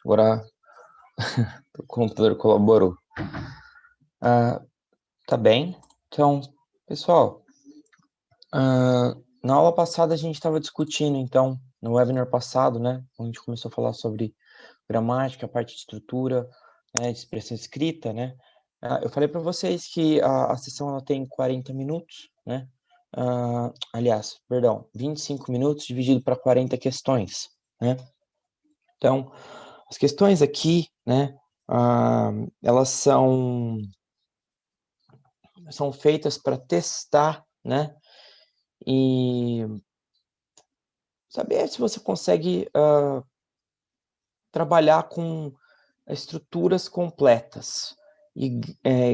Agora o computador colaborou. Tá bem. Então, pessoal, na aula passada a gente estava discutindo, então, no webinar passado, né, a gente começou a falar sobre gramática, a parte de estrutura, né, de expressão escrita, né. Eu falei para vocês que a sessão ela tem 40 minutos, né. Aliás, perdão, 25 minutos dividido para 40 questões, né. Então, as questões aqui, né, elas são feitas para testar, né, e saber se você consegue trabalhar com estruturas completas e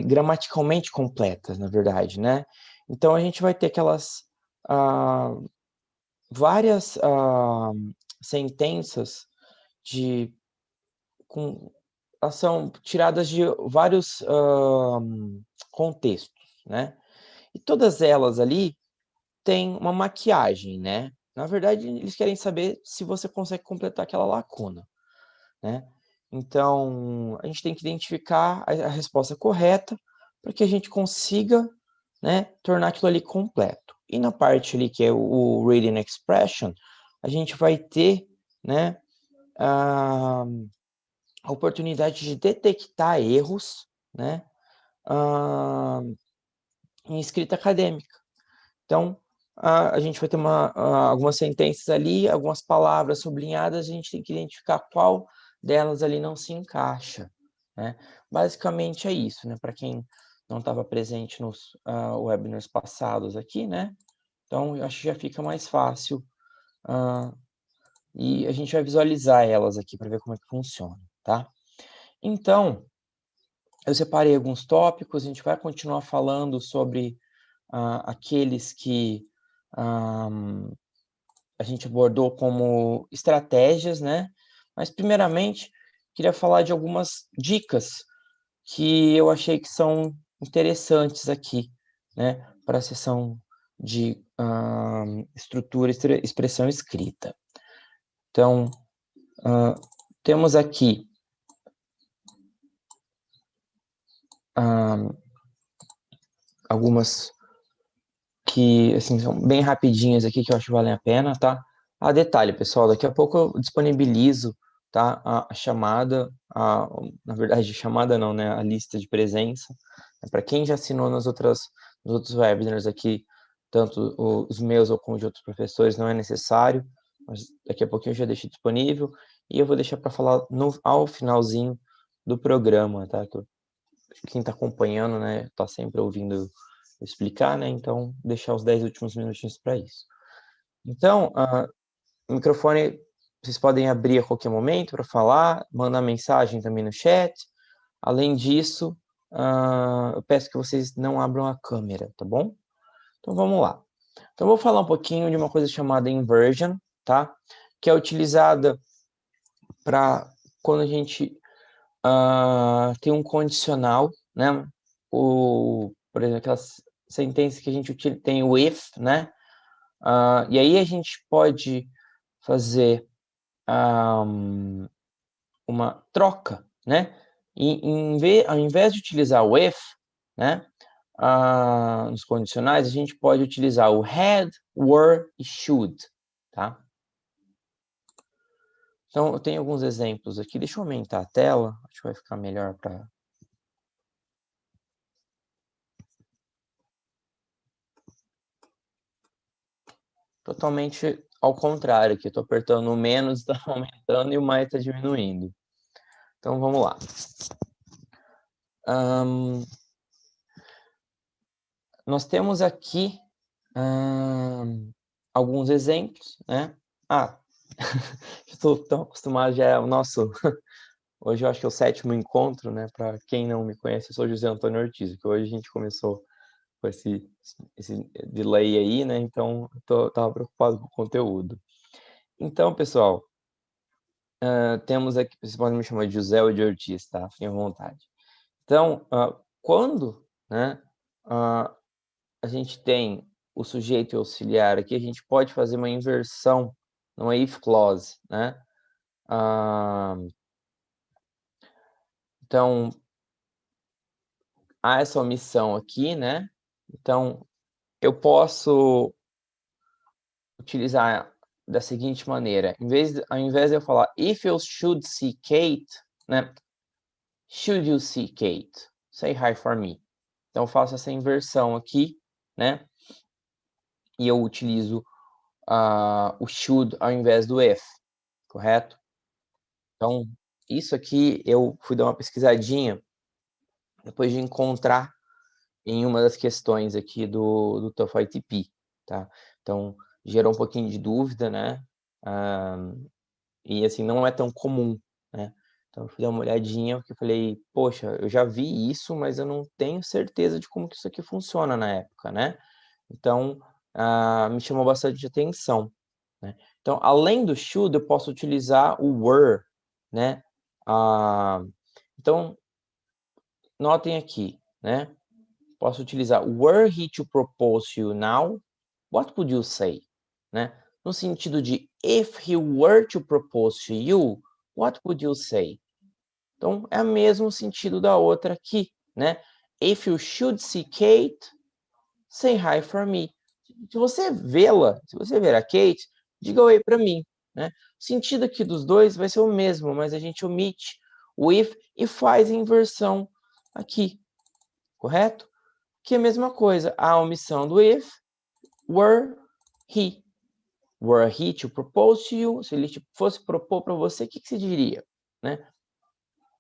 gramaticalmente completas, na verdade, né. Então a gente vai ter aquelas várias sentenças de com elas são tiradas de vários contextos, né. E todas elas ali têm uma maquiagem, né. Na verdade, eles querem saber se você consegue completar aquela lacuna, né. Então, a gente tem que identificar a resposta correta, para que a gente consiga, né, tornar aquilo ali completo. E na parte ali que é o reading expression, a gente vai ter, né, a oportunidade de detectar erros, né, em escrita acadêmica. Então, a gente vai ter algumas sentenças ali, algumas palavras sublinhadas, a gente tem que identificar qual delas ali não se encaixa, né. Basicamente é isso, né, para quem não estava presente nos webinars passados aqui, né, então eu acho que já fica mais fácil, e a gente vai visualizar elas aqui para ver como é que funciona, tá. Então, eu separei alguns tópicos, a gente vai continuar falando sobre aqueles que a gente abordou como estratégias, né, mas primeiramente queria falar de algumas dicas que eu achei que são interessantes aqui, né, para a sessão de estrutura, expressão escrita. Então, temos aqui algumas que, assim, são bem rapidinhas aqui, que eu acho que valem a pena, tá. Detalhe, pessoal, daqui a pouco eu disponibilizo, tá, a chamada, na verdade, chamada não, né, a lista de presença, para quem já assinou nos outros webinars aqui, tanto os meus ou com os de outros professores, não é necessário, mas daqui a pouquinho eu já deixo disponível, e eu vou deixar para falar ao finalzinho do programa, tá, que quem está acompanhando, né, está sempre ouvindo eu explicar, né, então deixar os 10 últimos minutinhos para isso. Então, o microfone vocês podem abrir a qualquer momento para falar, mandar mensagem também no chat. Além disso, eu peço que vocês não abram a câmera, tá bom? Então vamos lá. Então eu vou falar um pouquinho de uma coisa chamada inversion, tá? Que é utilizada para quando a gente tem um condicional, né? Por exemplo, aquelas sentenças que a gente tem o if, né? E aí a gente pode fazer uma troca, né? E ao invés de utilizar o if, né? Nos condicionais, a gente pode utilizar o had, were e should, tá? Então, eu tenho alguns exemplos aqui. Deixa eu aumentar a tela, acho que vai ficar melhor para... Totalmente ao contrário, aqui eu tô apertando o menos, está aumentando, e o mais está diminuindo. Então vamos lá. Nós temos aqui alguns exemplos, né? Estou tão acostumado, já é o nosso... Hoje eu acho que é o 7º encontro, né? Para quem não me conhece, eu sou José Antônio Ortiz, que hoje a gente começou com esse delay aí, né? Então, estava preocupado com o conteúdo. Então, pessoal, temos aqui, vocês podem me chamar de José ou de Ortiz, tá? Fiquem à vontade. Então, quando, né, a gente tem o sujeito e o auxiliar aqui, a gente pode fazer uma inversão numa if clause, né? Então, há essa omissão aqui, né? Então, eu posso utilizar da seguinte maneira, ao invés de eu falar if you should see Kate, né? Should you see Kate? Say hi for me. Então, eu faço essa inversão aqui, né? E eu utilizo o should ao invés do if, correto? Então, isso aqui eu fui dar uma pesquisadinha depois de encontrar em uma das questões aqui do TOEFL ITP, tá? Então, gerou um pouquinho de dúvida, né? E assim, não é tão comum, né? Então, eu fui dar uma olhadinha, porque eu falei, poxa, eu já vi isso, mas eu não tenho certeza de como que isso aqui funciona na época, né? Então, me chamou bastante atenção, né? Então, além do should, eu posso utilizar o were, né? Então, notem aqui, né? Posso utilizar were he to propose you now, what would you say? Né? No sentido de if he were to propose to you, what would you say? Então, é o mesmo sentido da outra aqui, né? If you should see Kate, say hi for me. Se você vê-la, se você ver a Kate, diga oi para mim, né? O sentido aqui dos dois vai ser o mesmo, mas a gente omite o if e faz a inversão aqui, correto? Que é a mesma coisa, a omissão do if, were he. Were he to propose to you, se ele fosse propor para você, o que você diria, né?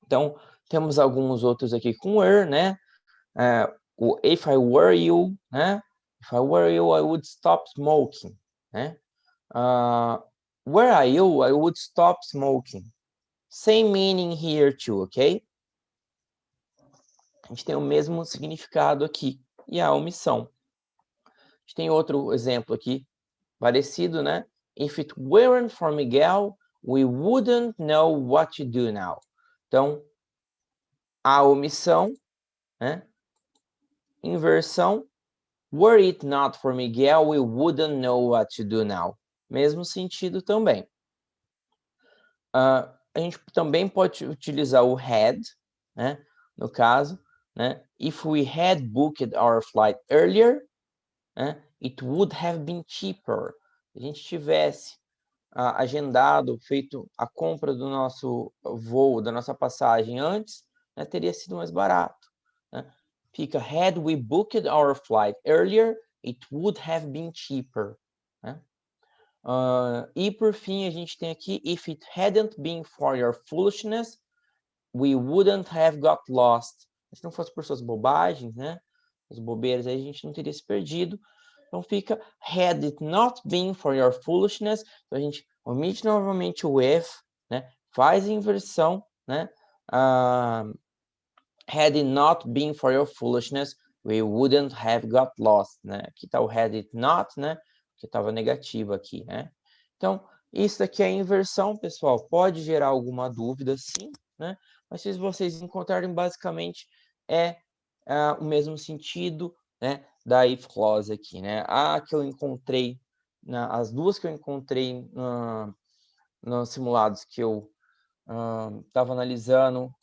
Então, temos alguns outros aqui com were, né? O if I were you, né? If I were you, I would stop smoking, né? Were I you, I would stop smoking. Same meaning here too, ok? A gente tem o mesmo significado aqui. E a omissão. A gente tem outro exemplo aqui, parecido, né? If it weren't for Miguel, we wouldn't know what to do now. Então, a omissão, né? Inversão. Were it not for Miguel, we wouldn't know what to do now. Mesmo sentido também. A gente também pode utilizar o had, né? No caso, né? If we had booked our flight earlier, né? It would have been cheaper. Se a gente tivesse agendado, feito a compra do nosso voo, da nossa passagem antes, né? Teria sido mais barato, né? Fica, had we booked our flight earlier, it would have been cheaper, né? E por fim, a gente tem aqui, if it hadn't been for your foolishness, we wouldn't have got lost. Se não fosse por suas bobagens, né? As bobeiras, aí a gente não teria se perdido. Então fica, had it not been for your foolishness. Então a gente omite novamente o if, né? Faz a inversão, né? Had it not been for your foolishness, we wouldn't have got lost, né? Aqui tá o had it not, né? Que estava negativo aqui, né? Então, isso daqui é a inversão, pessoal. Pode gerar alguma dúvida, sim, né? Mas se vocês encontrarem, basicamente, o mesmo sentido, né? Da if clause aqui, né? Que eu encontrei, as duas que eu encontrei nos simulados que eu estava analisando,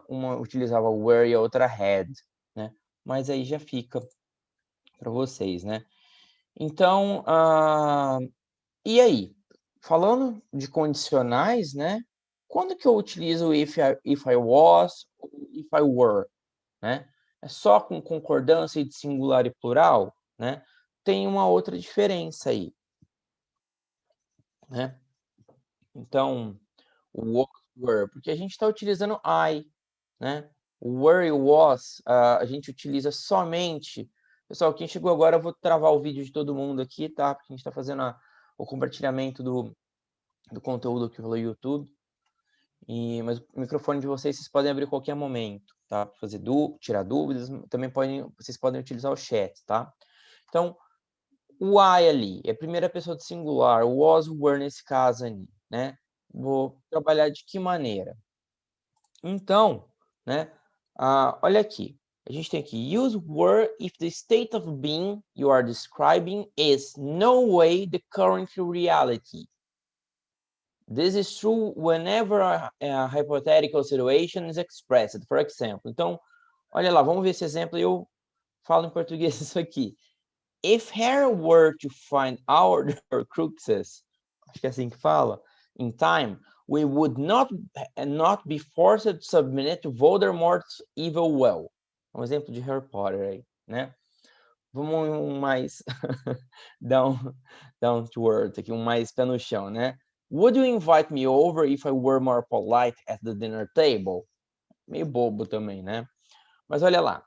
uma utilizava were e a outra had, né? Mas aí já fica para vocês, né? Então, e aí? Falando de condicionais, né? Quando que eu utilizo if I was, if I were, né? É só com concordância de singular e plural, né? Tem uma outra diferença aí, né? Então, o were, porque a gente está utilizando I, né? O were e o was, a gente utiliza somente... Pessoal, quem chegou agora, eu vou travar o vídeo de todo mundo aqui, tá? Porque a gente está fazendo o compartilhamento do conteúdo aqui pelo YouTube. Mas o microfone de vocês podem abrir a qualquer momento, tá? Fazer tirar dúvidas, também vocês podem utilizar o chat, tá? Então, o I ali é a primeira pessoa de singular, o was, o were nesse caso ali, né? Vou trabalhar de que maneira? Então, né? Olha aqui. A gente tem aqui, use were if the state of being you are describing is no way the current reality. This is true whenever a hypothetical situation is expressed. For example, então, olha lá, vamos ver esse exemplo e eu falo em português isso aqui. If Harry were to find our Horcruxes, acho que é assim que fala, in time, we would not be forced to submit to Voldemort's evil will. Um exemplo de Harry Potter aí, né? Vamos mais down to earth aqui, mais pé no chão, né? Would you invite me over if I were more polite at the dinner table? Meio bobo também, né? Mas olha lá.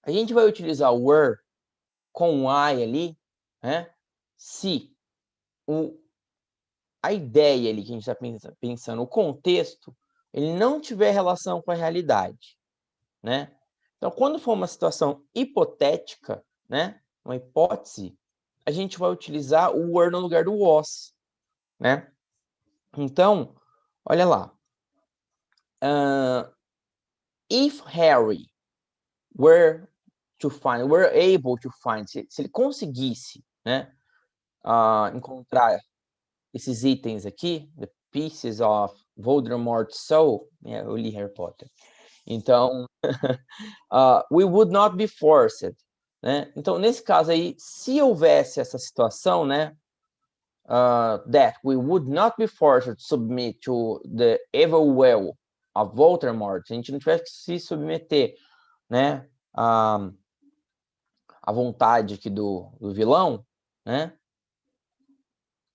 A gente vai utilizar o were com o I ali, né? Se a ideia ali que a gente está pensando, o contexto, ele não tiver relação com a realidade, né? Então, quando for uma situação hipotética, né? Uma hipótese, a gente vai utilizar o were no lugar do was, né? Então, olha lá. If Harry were able to find, se ele conseguisse, né? Encontrar esses itens aqui, the pieces of Voldemort's soul, eu li Harry Potter. Então, we would not be forced, né? Então, nesse caso aí, se houvesse essa situação, né? That we would not be forced to submit to the evil will of Voldemort, a gente não tivesse que se submeter, né? A vontade aqui do vilão, né?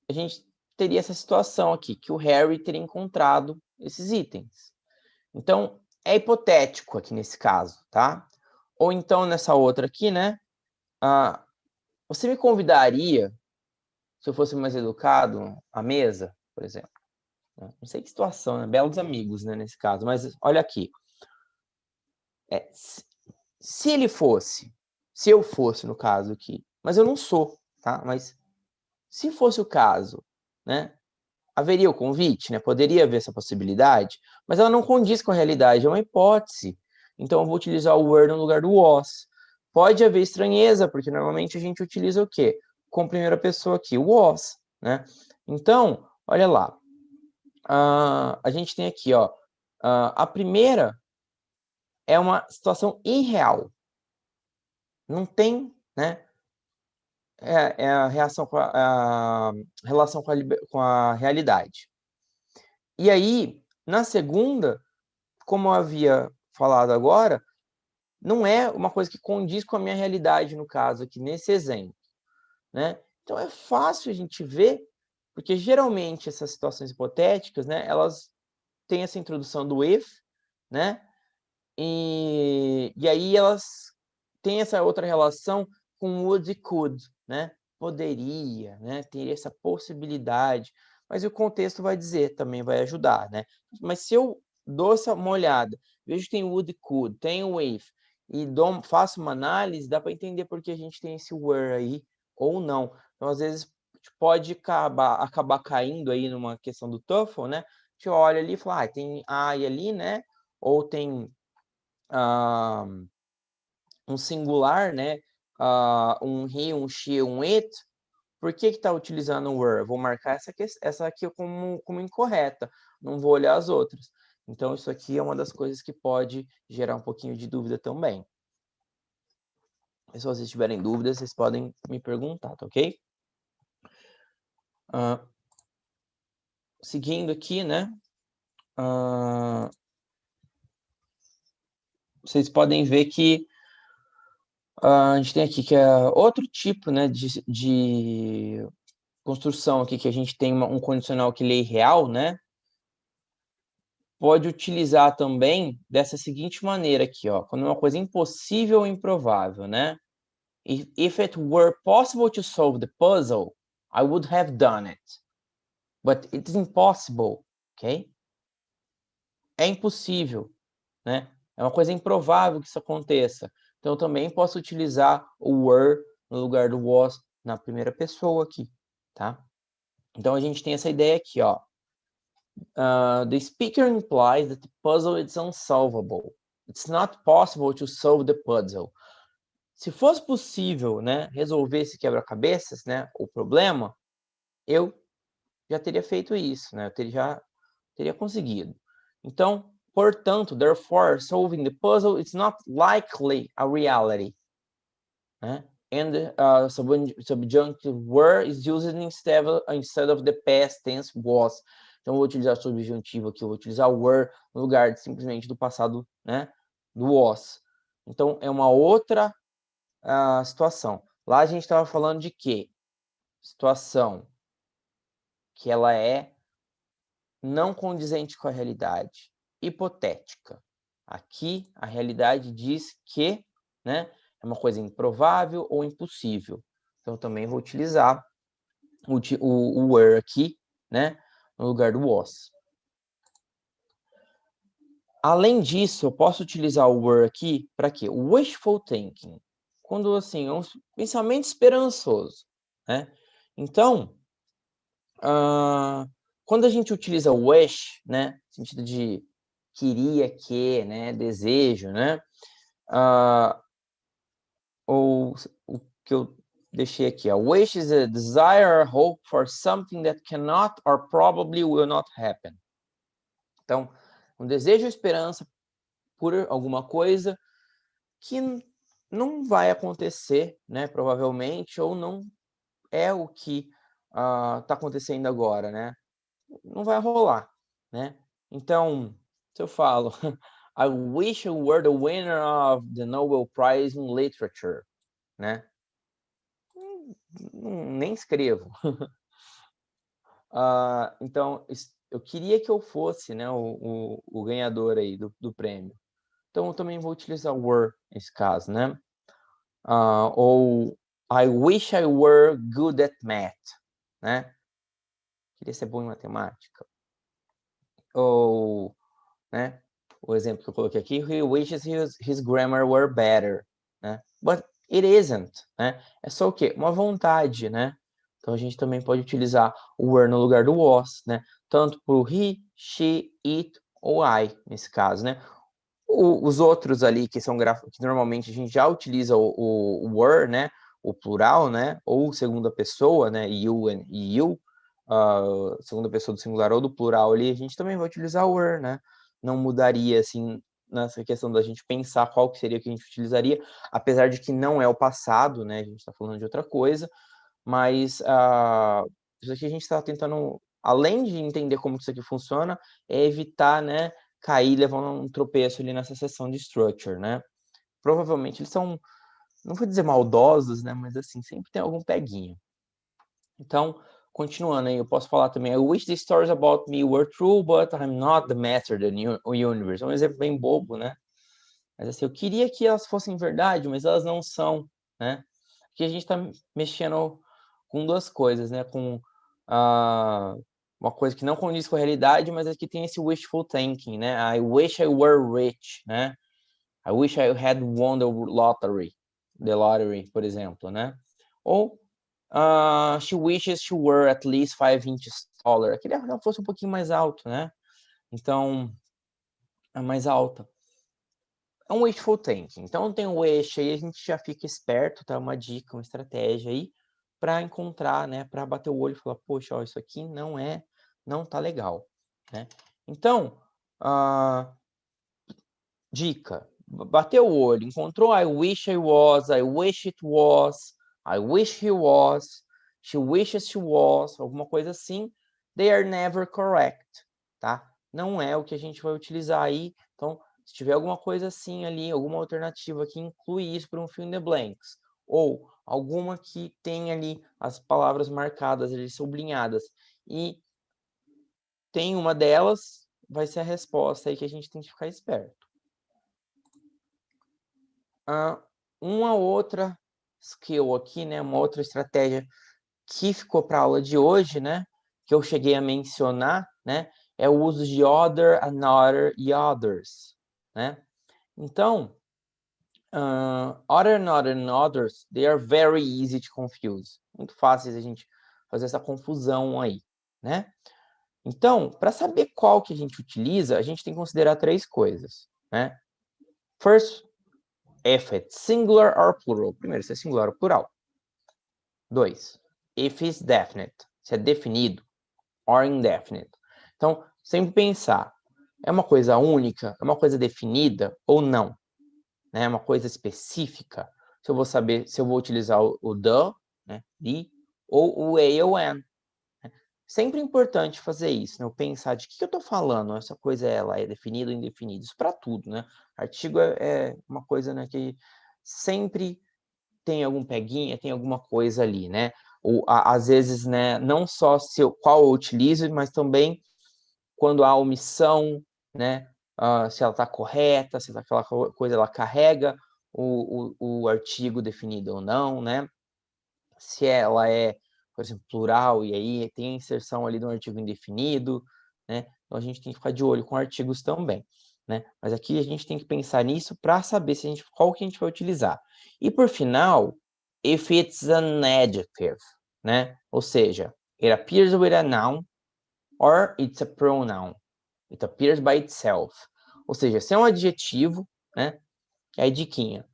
A gente teria essa situação aqui, que o Harry teria encontrado esses itens. Então, é hipotético aqui nesse caso, tá? Ou então, nessa outra aqui, né? Você me convidaria, se eu fosse mais educado, à mesa, por exemplo? Não sei que situação, né? Belos amigos, né, nesse caso. Mas, olha aqui. Se ele fosse, se eu fosse, no caso aqui, mas eu não sou, tá? Mas se fosse o caso, né? Haveria o convite, né? Poderia haver essa possibilidade, mas ela não condiz com a realidade, é uma hipótese. Então, eu vou utilizar o were no lugar do was. Pode haver estranheza, porque normalmente a gente utiliza o quê? Com primeira pessoa aqui, o was, né? Então, olha lá. A gente tem aqui, ó. A primeira é uma situação irreal. Não tem, né? É a reação com a relação com a realidade. E aí, na segunda, como eu havia falado agora, não é uma coisa que condiz com a minha realidade, no caso aqui, nesse exemplo, né? Então, é fácil a gente ver, porque geralmente essas situações hipotéticas, né, elas têm essa introdução do if, né? E aí elas têm essa outra relação com would e could, né? Poderia, né? Teria essa possibilidade, mas o contexto vai dizer, também vai ajudar, né? Mas se eu dou uma olhada, vejo que tem would e could, tem o if, e faço uma análise, dá para entender por que a gente tem esse were aí, ou não. Então, às vezes, pode acabar caindo aí numa questão do TOEFL, né? A gente olha ali e fala, tem I ali, né? Ou tem um singular, né? Um he, um she, um it. Por que está utilizando o were? Vou marcar essa aqui como incorreta. Não vou olhar as outras. Então, isso aqui é uma das coisas que pode gerar um pouquinho de dúvida também. E se vocês tiverem dúvidas, vocês podem me perguntar, tá ok? Seguindo aqui, né? Vocês podem ver que a gente tem aqui que é outro tipo, né, de construção aqui, que a gente tem um condicional que lê real, né? Pode utilizar também dessa seguinte maneira aqui, ó, quando é uma coisa impossível ou improvável, né? If it were possible to solve the puzzle, I would have done it. But it's impossible, ok? É impossível, né? É uma coisa improvável que isso aconteça. Então, eu também posso utilizar o were no lugar do was na primeira pessoa aqui, tá? Então, a gente tem essa ideia aqui, ó. The speaker implies that the puzzle is unsolvable. It's not possible to solve the puzzle. Se fosse possível, né, resolver esse quebra-cabeças, né, o problema, eu já teria feito isso, né? Eu já teria conseguido. Então, portanto, therefore, solving the puzzle is not likely a reality. Né? And subjunctive were is used instead of the past tense was. Então, eu vou utilizar o subjuntivo aqui, eu vou utilizar o were no lugar de simplesmente do passado, né? Do was. Então, é uma outra situação. Lá a gente estava falando de quê? Situação que ela é não condizente com a realidade, hipotética. Aqui, a realidade diz que, né, é uma coisa improvável ou impossível. Então, eu também vou utilizar o were aqui, né, no lugar do was. Além disso, eu posso utilizar o were aqui para quê? Wishful thinking. Quando, assim, é um pensamento esperançoso, né? Então, quando a gente utiliza wish, né, no sentido de queria que, né, desejo, né, ou o que eu deixei aqui, wish is a desire or hope for something that cannot or probably will not happen. Então, um desejo ou esperança por alguma coisa que não vai acontecer, né, provavelmente, ou não é o que está acontecendo agora, né? Não vai rolar, né? Então, se eu falo, I wish you were the winner of the Nobel Prize in Literature, né? Nem escrevo. Então, eu queria que eu fosse, né, o ganhador aí do prêmio. Então, eu também vou utilizar were nesse caso, né? Ou I wish I were good at math, né? Queria ser bom em matemática. Ou, né? O exemplo que eu coloquei aqui, he wishes his grammar were better, né? But it isn't, né? É só o quê? Uma vontade, né? Então a gente também pode utilizar o were no lugar do was, né? Tanto para o he, she, it ou I, nesse caso, né? Os outros ali que são que normalmente a gente já utiliza o were, né? O plural, né? Ou segunda pessoa, né? You and you, segunda pessoa do singular ou do plural ali, a gente também vai utilizar o were, né? Não mudaria, assim, nessa questão da gente pensar qual que seria que a gente utilizaria, apesar de que não é o passado, né? A gente está falando de outra coisa, mas isso aqui a gente está tentando, além de entender como isso aqui funciona, é evitar, né, cair, levar um tropeço ali nessa seção de structure, né? Provavelmente eles são, não vou dizer maldosos, né, mas assim, sempre tem algum peguinho. Então, continuando aí, eu posso falar também, I wish the stories about me were true, but I'm not the master of the universe. É um exemplo bem bobo, né? Mas assim, eu queria que elas fossem verdade, mas elas não são, né? Aqui a gente está mexendo com duas coisas, né? Com uma coisa que não condiz com a realidade, mas aqui tem esse wishful thinking, né? I wish I were rich, né? I wish I had won the lottery, por exemplo, né? Ou she wishes she were at least 5 inches taller. Eu queria que ela fosse um pouquinho mais alto, né? Então, é mais alta. É um wishful thinking. Então, tem o wish aí, a gente já fica esperto, tá? Uma dica, uma estratégia aí para encontrar, né? Para bater o olho e falar, poxa, ó, isso aqui não tá legal, né? Então, dica, bateu o olho, encontrou I wish I was, I wish it was, I wish he was, she wishes she was, alguma coisa assim, they are never correct, tá? Não é o que a gente vai utilizar aí, então, se tiver alguma coisa assim ali, alguma alternativa que inclui isso para um fill in the blanks, ou alguma que tem ali as palavras marcadas, ali, sublinhadas, e tem uma delas, vai ser a resposta aí que a gente tem que ficar esperto. Uma outra skill aqui, né, uma outra estratégia que ficou para a aula de hoje, né, que eu cheguei a mencionar, né, é o uso de other, another e others, né? Então, other, another and others, they are very easy to confuse. Muito fáceis a gente fazer essa confusão aí, né? Então, para saber qual que a gente utiliza, a gente tem que considerar três coisas, né? First, if it's singular or plural. Primeiro, se é singular ou plural. 2. If it's definite. Se é definido. or indefinite. Então, sempre pensar, é uma coisa única, é uma coisa definida ou não? Né? É uma coisa específica? Se eu vou saber se eu vou utilizar o the, né, the, ou o a ou an. Sempre importante fazer isso, né? Eu pensar de que eu estou falando, essa coisa ela é definida ou indefinida, isso para tudo, né? Artigo é uma coisa, né, que sempre tem algum peguinha, tem alguma coisa ali, né? Ou, às vezes, né, não só qual eu utilizo, mas também quando há omissão, né? Se ela está correta, se aquela coisa ela carrega o artigo definido ou não, né? Se ela é, por exemplo, plural, e aí tem a inserção ali de um artigo indefinido, né? Então a gente tem que ficar de olho com artigos também, né? Mas aqui a gente tem que pensar nisso para saber qual que a gente vai utilizar. E por final, if it's an adjective, né? Ou seja, it appears with a noun or it's a pronoun. It appears by itself. Ou seja, se é um adjetivo, né? É a diquinha.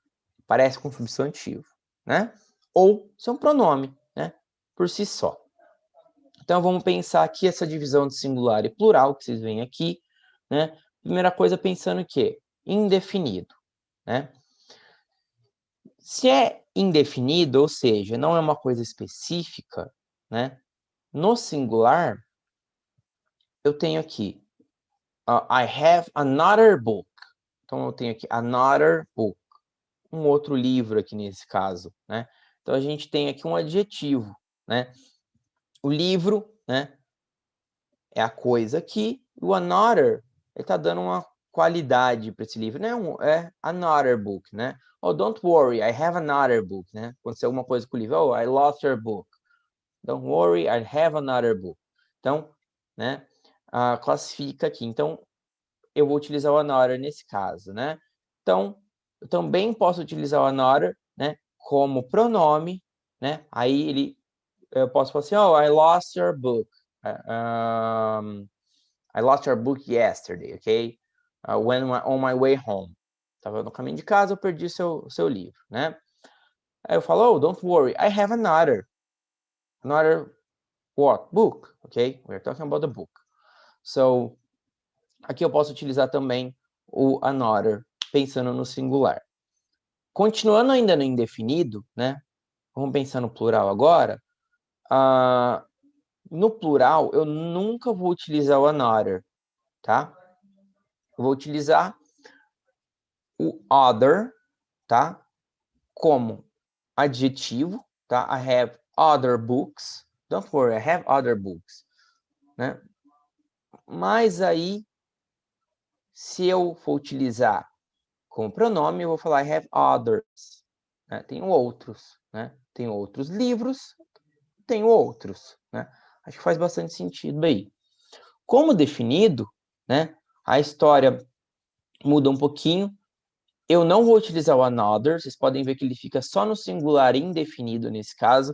Parece com substantivo, né? Ou se é um pronome, né? Por si só. Então, vamos pensar aqui essa divisão de singular e plural, que vocês veem aqui, né? Primeira coisa, pensando o quê? Indefinido, né? Se é indefinido, ou seja, não é uma coisa específica, né? No singular, eu tenho aqui, I have another book. Então, eu tenho aqui another book. Um outro livro aqui nesse caso, né? Então, a gente tem aqui um adjetivo, né? O livro, né? É a coisa aqui. O another, ele tá dando uma qualidade para esse livro, né? É another book, né? Oh, don't worry, I have another book, né? Aconteceu alguma coisa com o livro. Oh, I lost your book. Don't worry, I have another book. Então, né? Classifica aqui. Então, eu vou utilizar o another nesse caso, né? Então, eu também posso utilizar o another, né? Como pronome, né? Aí eu posso falar assim, oh, I lost your book. I lost your book yesterday, okay? When on my way home. Estava no caminho de casa, eu perdi seu livro, né? Aí eu falo, oh, don't worry, I have another what? Book, okay? We're talking about the book. So, aqui eu posso utilizar também o another, pensando no singular. Continuando ainda no indefinido, né? Vamos pensar no plural agora. No plural, eu nunca vou utilizar o another, tá? Eu vou utilizar o other, tá? Como adjetivo, tá? I have other books. Don't worry, I have other books, né? Mas aí, se eu for utilizar como pronome, eu vou falar I have others, né? Tenho outros, né? Tenho outros livros, tenho outros, né? Acho que faz bastante sentido aí. Como definido, né? A história muda um pouquinho. Eu não vou utilizar o another, vocês podem ver que ele fica só no singular indefinido nesse caso.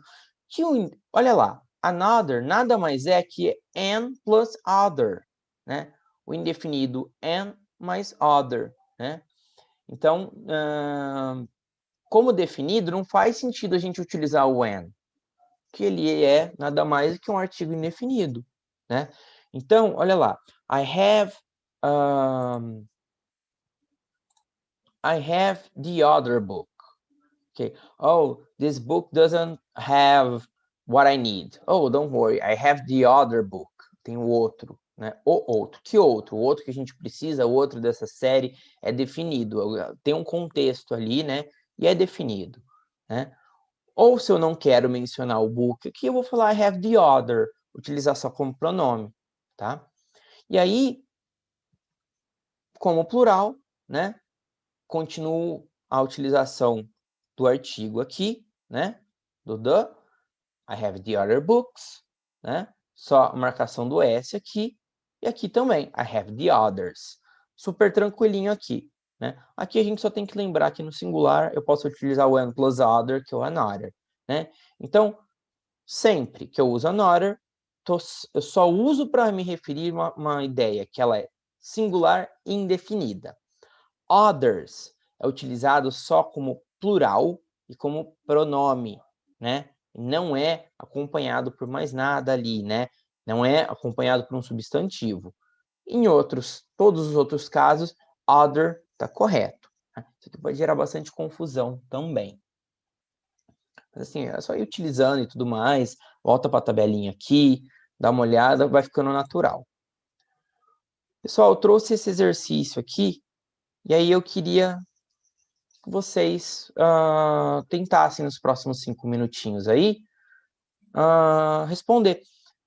Olha lá, another nada mais é que an plus other, né? O indefinido an mais other, né? Então, como definido, não faz sentido a gente utilizar o an, que ele é nada mais que um artigo indefinido, né? Então, olha lá, I have the other book. Okay. Oh, this book doesn't have what I need. Oh, don't worry, I have the other book. Tem o outro, né? O outro. Que outro? O outro que a gente precisa, o outro dessa série é definido. Tem um contexto ali, né? E é definido, né? Ou se eu não quero mencionar o book aqui, eu vou falar I have the other. Utilizar só como pronome, tá? E aí, como plural, né? Continuo a utilização do artigo aqui, né? Do the. I have the other books, né? Só a marcação do S aqui. E aqui também, I have the others. Super tranquilinho aqui, né? Aqui a gente só tem que lembrar que no singular eu posso utilizar o an plus other, que é o another, né? Então, sempre que eu uso another, eu só uso para me referir uma ideia que ela é singular e indefinida. Others é utilizado só como plural e como pronome, né? Não é acompanhado por mais nada ali, né? não é acompanhado por um substantivo. Em todos os outros casos, other está correto. Isso aqui pode gerar bastante confusão também. Mas assim, é só ir utilizando e tudo mais, volta para a tabelinha aqui, dá uma olhada, vai ficando natural. Pessoal, eu trouxe esse exercício aqui, e aí eu queria que vocês tentassem nos próximos 5 minutinhos aí, responder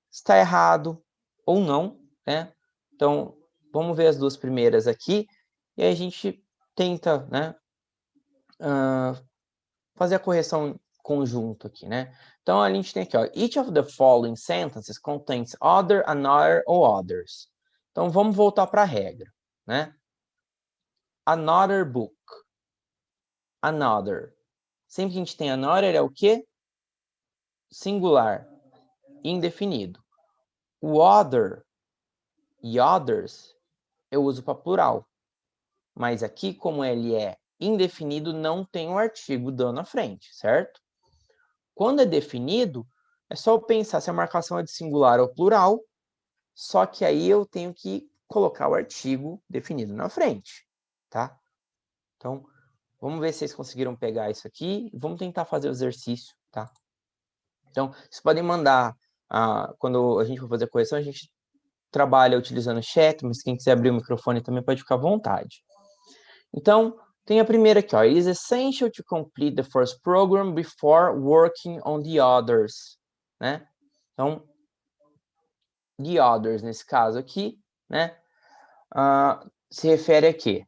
se está errado ou não, né? Então, vamos ver as duas primeiras aqui, e aí a gente tenta, né, fazer a correção conjunto aqui, né? Então, a gente tem aqui, ó, each of the following sentences contains other, another ou others. Então, vamos voltar para a regra, né? Another book. Another. Sempre que a gente tem another é o quê? Singular, indefinido. O other e others eu uso para plural. Mas aqui, como ele é indefinido, não tem o artigo dando na frente, certo? Quando é definido, é só eu pensar se a marcação é de singular ou plural, só que aí eu tenho que colocar o artigo definido na frente, tá? Então, vamos ver se vocês conseguiram pegar isso aqui. Vamos tentar fazer o exercício, tá? Então, vocês podem mandar, quando a gente for fazer a correção, a gente trabalha utilizando o chat, mas quem quiser abrir o microfone também pode ficar à vontade. Então, tem a primeira aqui, ó. It is essential to complete the first program before working on the others, né? Então, the others, nesse caso aqui, né? Se refere a quê?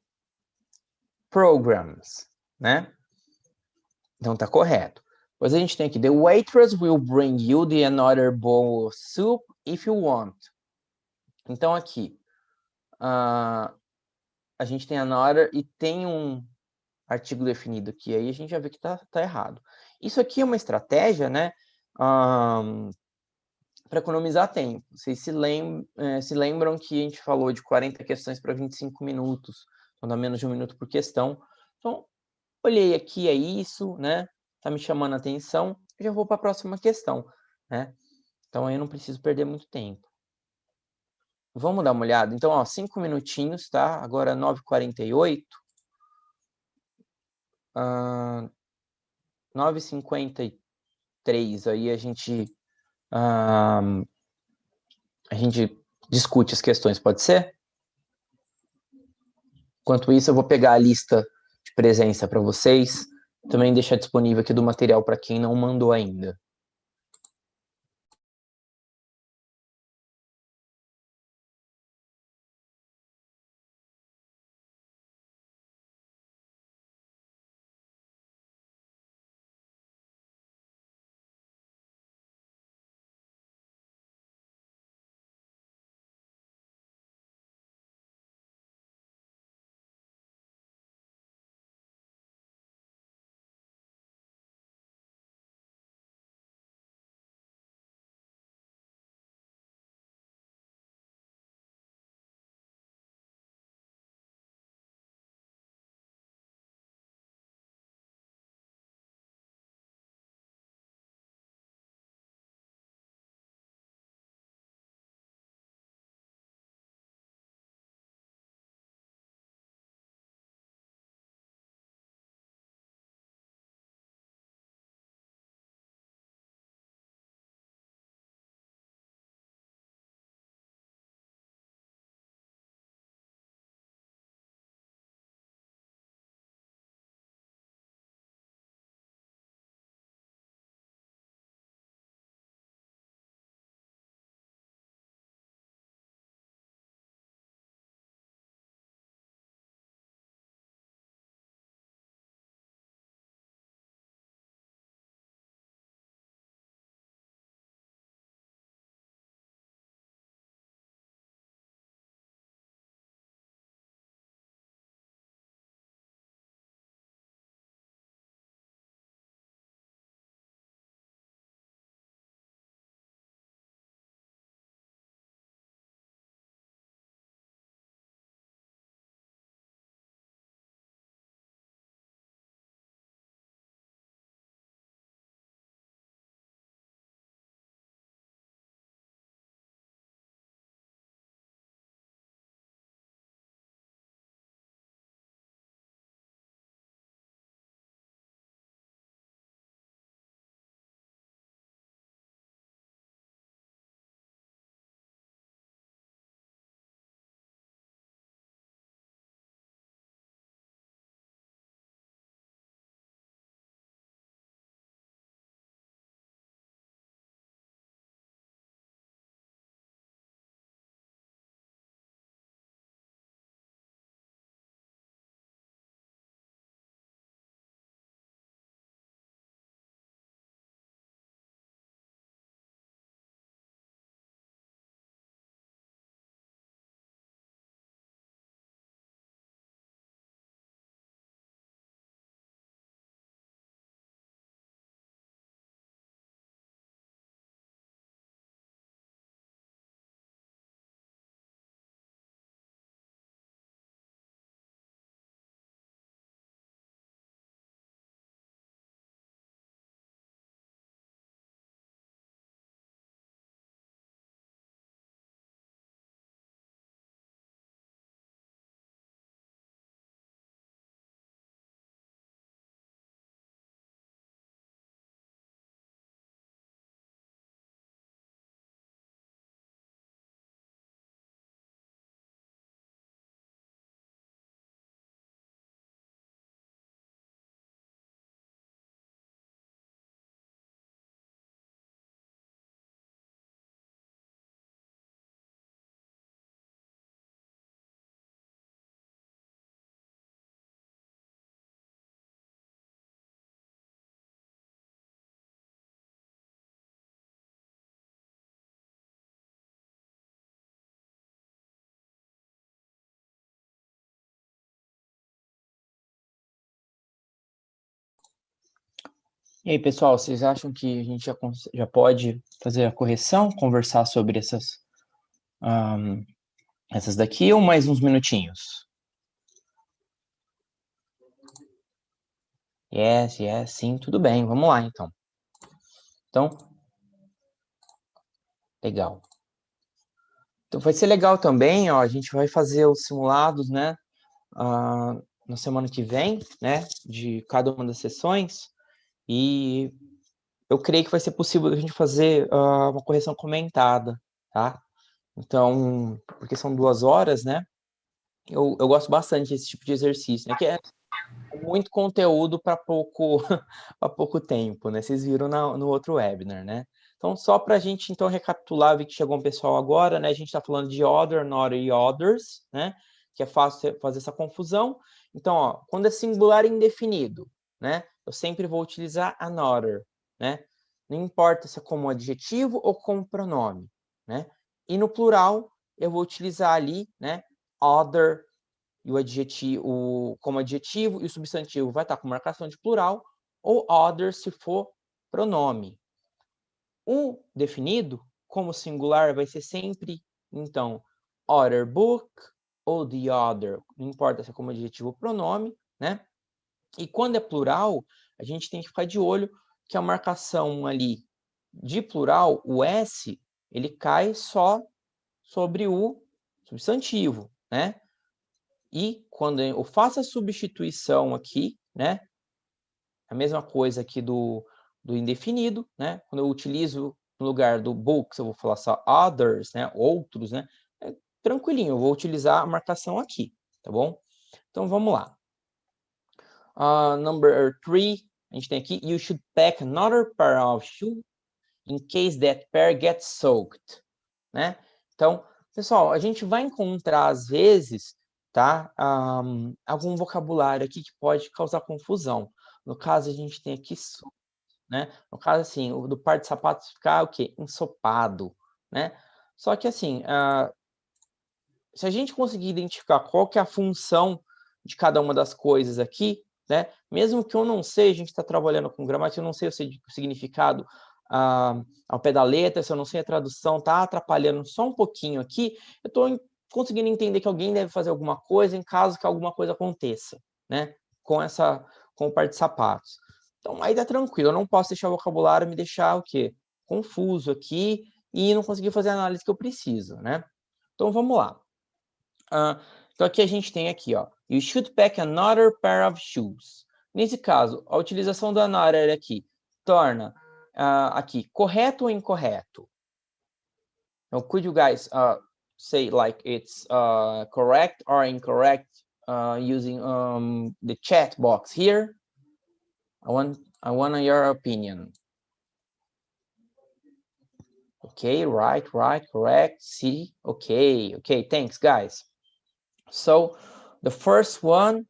Programs, né? Então, tá correto. Depois a gente tem aqui, the waitress will bring you the another bowl of soup if you want. Então, aqui, a gente tem another e tem um artigo definido aqui, aí a gente já vê que tá errado. Isso aqui é uma estratégia, né, para economizar tempo. Vocês se lembram que a gente falou de 40 questões para 25 minutos, então dá menos de 1 minuto por questão. Então, olhei aqui, é isso, né, tá me chamando a atenção, eu já vou para a próxima questão, né, então aí eu não preciso perder muito tempo. Vamos dar uma olhada? Então, ó, 5 minutinhos, tá? Agora 9h48. 9h53, aí a gente discute as questões, pode ser? Enquanto isso, eu vou pegar a lista de presença para vocês, também deixar disponível aqui do material para quem não mandou ainda. E aí, pessoal, vocês acham que a gente já pode fazer a correção, conversar sobre essas daqui ou mais uns minutinhos? Yes, yes, sim, tudo bem, vamos lá então. Então, legal. Então vai ser legal também, ó, a gente vai fazer os simulados, né, na semana que vem, né, de cada uma das sessões, e eu creio que vai ser possível a gente fazer uma correção comentada, tá? Então, porque são 2 horas, né, eu gosto bastante desse tipo de exercício, né, que é muito conteúdo para pouco, para pouco tempo, né? Vocês viram no outro webinar, né? Então, só para a gente então recapitular, vi que chegou um pessoal agora, né? A gente está falando de other, not e others, né? Que é fácil fazer essa confusão. Então, ó, quando é singular indefinido, né? Eu sempre vou utilizar another, né? Não importa se é como adjetivo ou como pronome, né? E no plural, eu vou utilizar ali, né? Other, e o adjetivo, como adjetivo, e o substantivo vai estar com marcação de plural, ou other se for pronome. O definido, como singular, vai ser sempre, então, other book ou the other, não importa se é como adjetivo ou pronome, né? E quando é plural, a gente tem que ficar de olho que a marcação ali de plural, o S, ele cai só sobre o substantivo, né? E quando eu faço a substituição aqui, né? A mesma coisa aqui do indefinido, né? Quando eu utilizo no lugar do books, eu vou falar só others, né? Outros, né? É tranquilinho, eu vou utilizar a marcação aqui, tá bom? Então vamos lá. Number 3, a gente tem aqui, you should pack another pair of shoes in case that pair gets soaked, né? Então, pessoal, a gente vai encontrar às vezes, tá, algum vocabulário aqui que pode causar confusão. No caso, a gente tem aqui, né? No caso, assim, o do par de sapatos ficar o quê? Ensopado, né? Só que, assim, se a gente conseguir identificar qual que é a função de cada uma das coisas aqui, né? Mesmo que eu não sei, a gente está trabalhando com gramática, eu não sei o significado ao pé da letra, se eu não sei a tradução, tá atrapalhando só um pouquinho aqui, eu estou conseguindo entender que alguém deve fazer alguma coisa em caso que alguma coisa aconteça, né? Com o par de sapatos. Então, aí tá tranquilo, eu não posso deixar o vocabulário me deixar o quê? Confuso aqui e não conseguir fazer a análise que eu preciso, né? Então, vamos lá. Então, aqui a gente tem aqui, ó, you should pack another pair of shoes. Nesse caso, a utilização do another aqui torna aqui correto ou incorreto? Now, could you guys say like it's correct or incorrect using the chat box here? I want your opinion. Okay, right, correct, see, okay, thanks, guys. So, the first one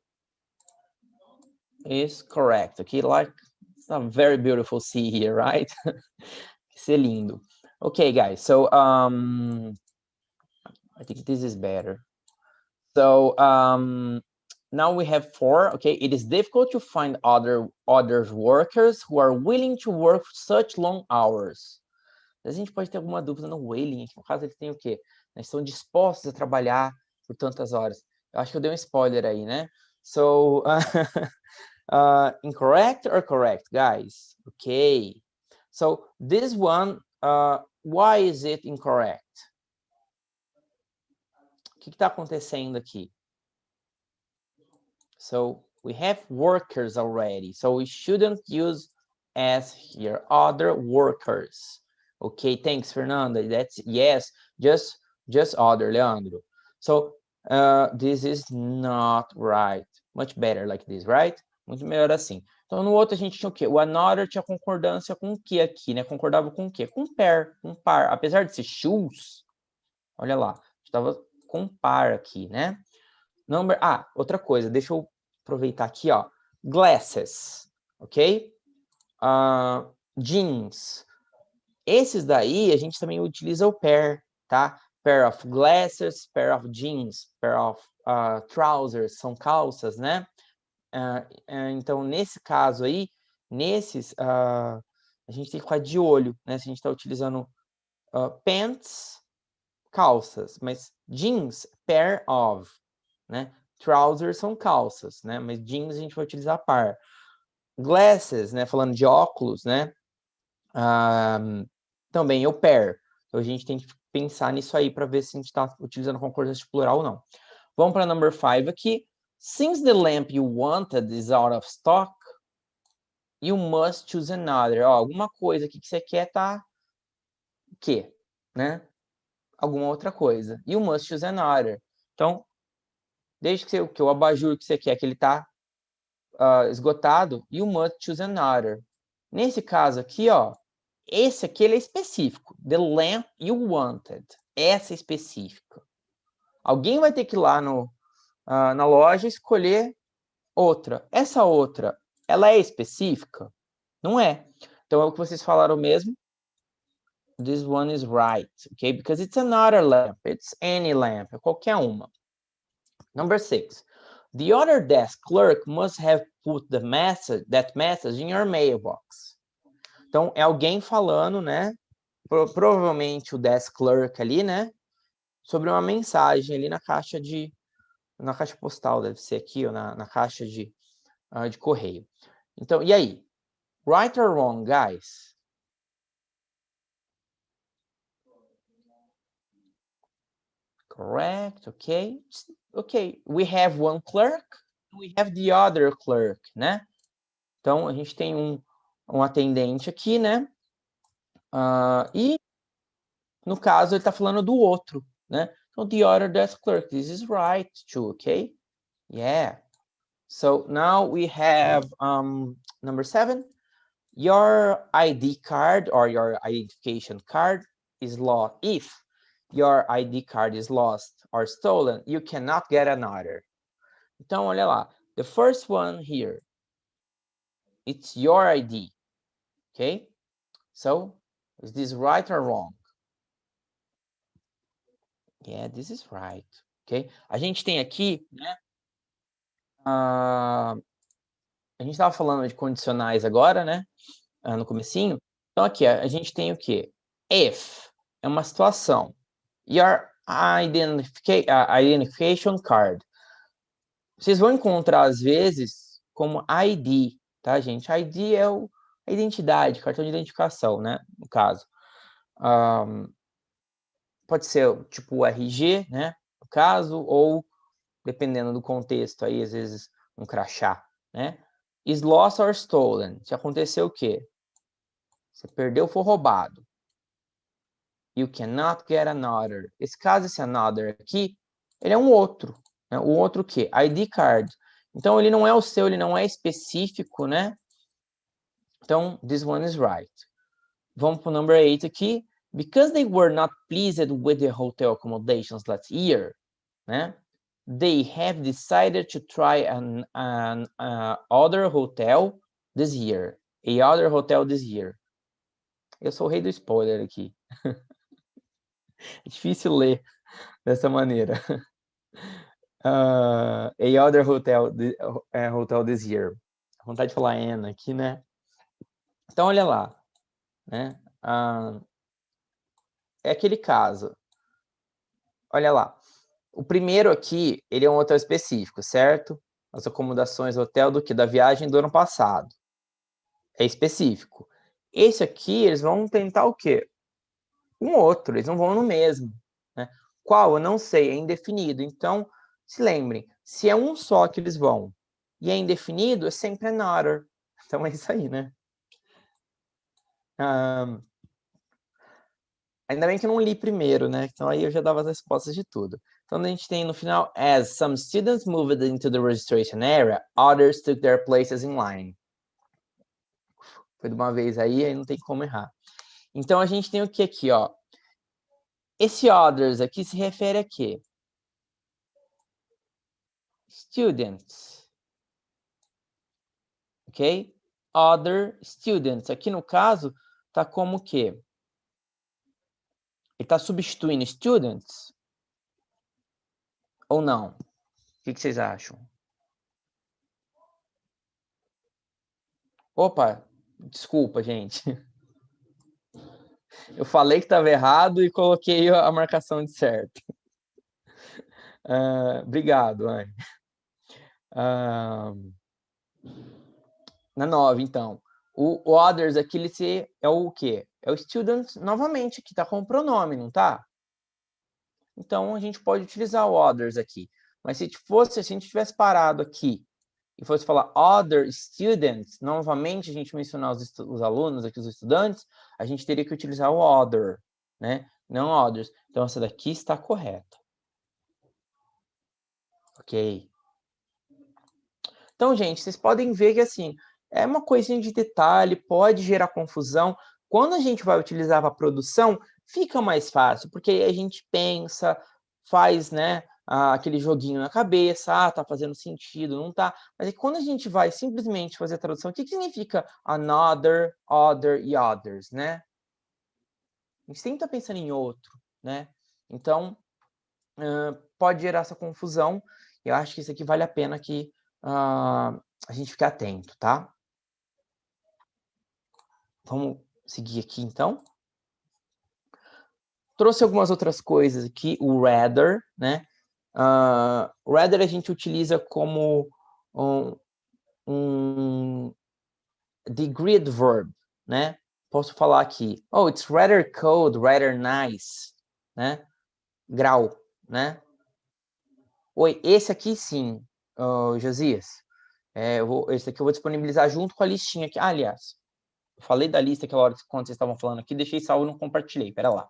is correct, okay? Like, it's a very beautiful sea here, right? Que lindo. Okay, guys, so I think this is better. So now we have 4, okay? It is difficult to find other workers who are willing to work such long hours. A gente pode ter alguma dúvida no willing, no caso eles têm o quê? Eles estão dispostos a trabalhar por tantas horas. Eu acho que eu dei um spoiler aí, né? So, incorrect or correct, guys? Okay. So this one, why is it incorrect? O que está acontecendo aqui? So we have workers already. So we shouldn't use as here, other workers. Okay, thanks, Fernanda. That's yes, just other, Leandro. So this is not right. Much better like this, right? Muito melhor assim. Então, no outro a gente tinha o quê? O another tinha concordância com o que aqui, né? Concordava com o quê? Com pair, com par. Apesar de ser shoes, olha lá, estava com par aqui, né? Number, outra coisa, deixa eu aproveitar aqui, ó. Glasses, ok? Jeans. Esses daí a gente também utiliza o pair, tá? Pair of glasses, pair of jeans, pair of trousers, são calças, né? Então, nesse caso aí, Nesses, a gente tem que ficar de olho, né? Se a gente está utilizando pants, calças, mas jeans, pair of, né? Trousers são calças, né? Mas jeans a gente vai utilizar par. Glasses, né? Falando de óculos, né? Também o pair. Então a gente tem que pensar nisso aí para ver se a gente está utilizando concordância plural ou não. Vamos para number 5 aqui. Since the lamp you wanted is out of stock, you must choose another. Ó, alguma coisa aqui que você quer tá o quê? Né? Alguma outra coisa. You must choose another. Então, desde que o abajur que você quer que ele tá esgotado, you must choose another. Nesse caso aqui, ó, esse aqui ele é específico. The lamp you wanted. Essa é específica. Alguém vai ter que ir lá na loja escolher outra. Essa outra, ela é específica? Não é. Então é o que vocês falaram mesmo. This one is right, okay? Because it's another lamp. It's any lamp. É qualquer uma. Number 6. The other desk clerk must have put that message in your mailbox. Então, é alguém falando, né? Provavelmente o desk clerk ali, né? Sobre uma mensagem ali na caixa postal, deve ser aqui, ou na caixa de correio. Então, e aí? Right or wrong, guys? Correct, okay. Okay, we have one clerk, we have the other clerk, né? Então, a gente tem um atendente aqui, né? E, no caso, ele está falando do outro, né? So, the other desk clerk, this is right, too, okay? Yeah. So, now we have number 7. Your ID card or your identification card is lost. If your ID card is lost or stolen, you cannot get another. Então, olha lá. The first one here, it's your ID. Okay? So, is this right or wrong? Yeah, this is right. Okay? A gente tem aqui, né? A gente estava falando de condicionais agora, né? No comecinho. Então, aqui, a gente tem o quê? If é uma situação. Your identification card. Vocês vão encontrar, às vezes, como ID, tá, gente? ID é a identidade, cartão de identificação, né? No caso. Pode ser tipo o RG, né? No caso, ou, dependendo do contexto, aí, às vezes, um crachá, né? Is lost or stolen. Se aconteceu o quê? Você perdeu, foi roubado. You cannot get another. Esse caso, esse another aqui, ele é um outro. Né? O outro o quê? ID card. Então, ele não é o seu, ele não é específico, né? Então, this one is right. Vamos para o number 8 aqui. Because they were not pleased with the hotel accommodations last year, né? They have decided to try an other hotel this year. A other hotel this year. Eu sou o rei do spoiler aqui. É difícil ler dessa maneira. A other hotel, hotel this year. Vontade de falar Anna aqui, né? Então, olha lá. Né? É aquele caso. Olha lá. O primeiro aqui, ele é um hotel específico, certo? As acomodações hotel do que? Da viagem do ano passado. É específico. Esse aqui, eles vão tentar o quê? Um outro, eles não vão no mesmo. Né? Qual? Eu não sei, é indefinido. Então, se lembrem, se é um só que eles vão e é indefinido, é sempre another. Então, é isso aí, né? Ainda bem que eu não li primeiro, né? Então, aí eu já dava as respostas de tudo. Então, a gente tem no final, as some students moved into the registration area, others took their places in line. Foi de uma vez aí não tem como errar. Então, a gente tem o que aqui, ó? Esse others aqui se refere a quê? Students. Ok? Other students. Aqui no caso, tá como o quê? Ele tá substituindo students? Ou não? O que vocês acham? Opa, desculpa, gente. Eu falei que estava errado e coloquei a marcação de certo. Obrigado, Anne. Na 9, então. O others aqui, ele é o quê? É o student, novamente, que está com o pronome, não tá? Então, a gente pode utilizar o others aqui. Mas se a gente tivesse parado aqui e fosse falar other students, novamente a gente mencionar os alunos aqui, os estudantes, a gente teria que utilizar o other, né? Não others. Então, essa daqui está correta. Ok. Então, gente, vocês podem ver que, assim, é uma coisinha de detalhe, pode gerar confusão. Quando a gente vai utilizar para produção, fica mais fácil, porque aí a gente pensa, faz, né, aquele joguinho na cabeça, tá fazendo sentido, não tá. Mas aí, quando a gente vai simplesmente fazer a tradução, o que significa another, other e others, né? A gente sempre tá pensando em outro, né? Então, pode gerar essa confusão. Eu acho que isso aqui vale a pena que a gente fique atento, tá? Vamos seguir aqui, então. Trouxe algumas outras coisas aqui, o rather, né? Rather a gente utiliza como the grid verb, né? Posso falar aqui, oh, it's rather cold, rather nice, né? Grau, né? Oi, esse aqui sim, Josias. Esse aqui eu vou disponibilizar junto com a listinha aqui. Aliás, eu falei da lista aquela hora quando vocês estavam falando aqui, deixei salvo e não compartilhei. Pera lá.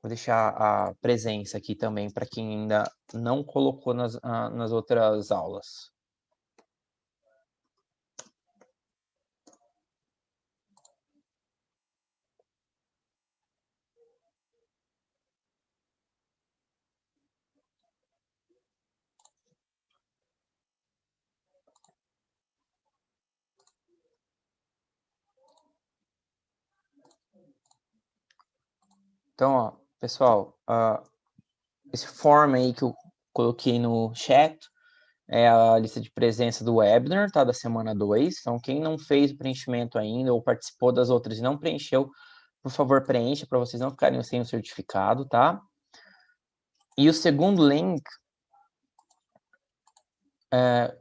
Vou deixar a presença aqui também para quem ainda não colocou nas outras aulas. Então, ó, pessoal, esse form aí que eu coloquei no chat é a lista de presença do webinar, tá? Da semana 2. Então, quem não fez o preenchimento ainda ou participou das outras e não preencheu, por favor, preencha para vocês não ficarem sem o certificado, tá? E o segundo link,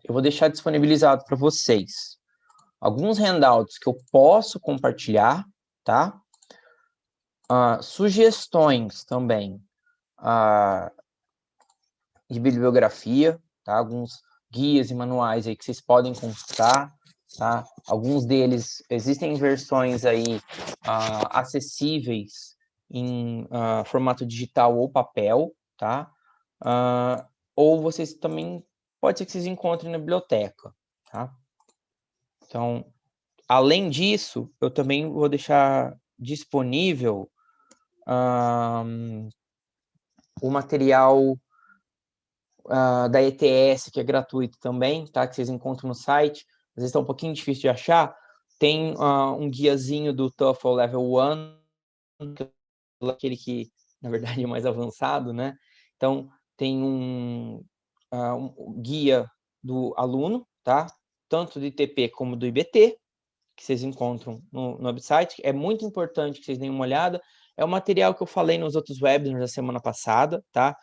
eu vou deixar disponibilizado para vocês. Alguns handouts que eu posso compartilhar, tá? Sugestões também de bibliografia, tá? Alguns guias e manuais aí que vocês podem consultar, tá? Alguns deles existem versões aí acessíveis em formato digital ou papel, tá? Ou vocês também pode ser que vocês encontrem na biblioteca, tá? Então, além disso, eu também vou deixar disponível o material da ETS, que é gratuito também, tá? Que vocês encontram no site. Às vezes está um pouquinho difícil de achar. Tem um guiazinho do TOEFL Level 1, aquele que, na verdade, é mais avançado, né? Então, tem um guia do aluno, tá? Tanto do ITP como do IBT, que vocês encontram no website. É muito importante que vocês deem uma olhada. É o material que eu falei nos outros webinars da semana passada, tá?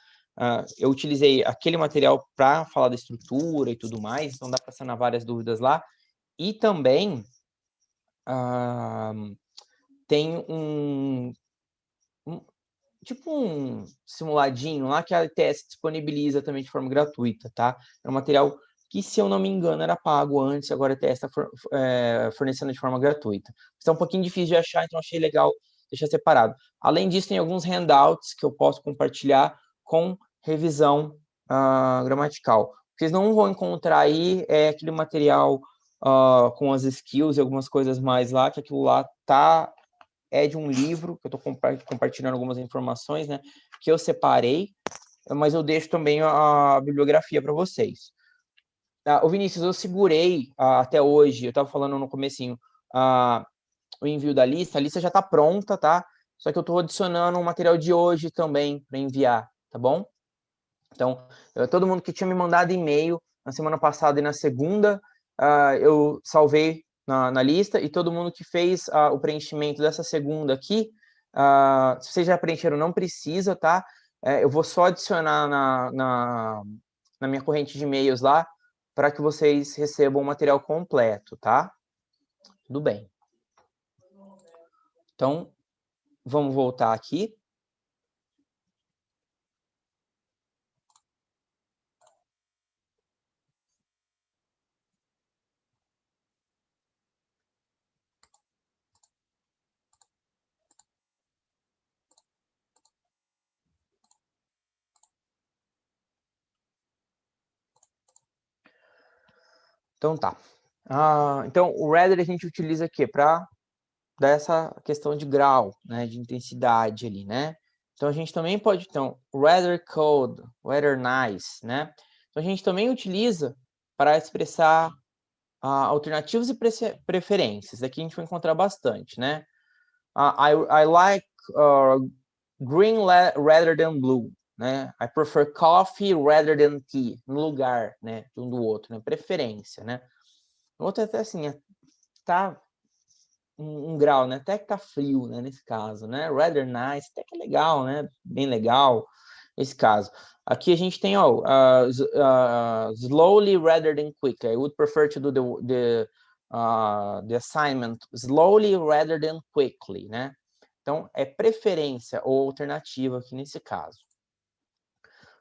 Eu utilizei aquele material para falar da estrutura e tudo mais, então dá para sanar várias dúvidas lá. E também tem tipo um simuladinho lá que a ITS disponibiliza também de forma gratuita, tá? É um material que, se eu não me engano, era pago antes, agora a ITS está fornecendo de forma gratuita. Está um pouquinho difícil de achar, então achei legal deixar separado. Além disso, tem alguns handouts que eu posso compartilhar com revisão gramatical. O que vocês não vão encontrar aí é aquele material com as skills e algumas coisas mais lá, que aquilo lá é de um livro, que eu estou compartilhando algumas informações, né, que eu separei, mas eu deixo também a bibliografia para vocês. O Vinícius, eu segurei até hoje, eu estava falando no comecinho, o envio da lista, a lista já está pronta, tá? Só que eu estou adicionando um material de hoje também para enviar, tá bom? Então, todo mundo que tinha me mandado e-mail na semana passada e na segunda, eu salvei na lista, e todo mundo que fez o preenchimento dessa segunda aqui, se vocês já preencheram, não precisa, tá? Eu vou só adicionar na minha corrente de e-mails lá, para que vocês recebam o material completo, tá? Tudo bem. Então, vamos voltar aqui. Então tá. Então, o rather a gente utiliza aqui para dar essa questão de grau, né, de intensidade ali, né? Então, a gente também pode, então, rather cold, rather nice, né? Então, a gente também utiliza para expressar alternativas e preferências. Aqui a gente vai encontrar bastante, né? I like green rather than blue, né? I prefer coffee rather than tea, no lugar, né, de um do outro, né? Preferência, né? O outro até assim, tá um grau, né? Até que tá frio, né? Nesse caso, né? Rather nice, até que é legal, né? Bem legal esse caso. Aqui a gente tem, ó, slowly rather than quickly. I would prefer to do the assignment slowly rather than quickly, né? Então, é preferência ou alternativa aqui nesse caso.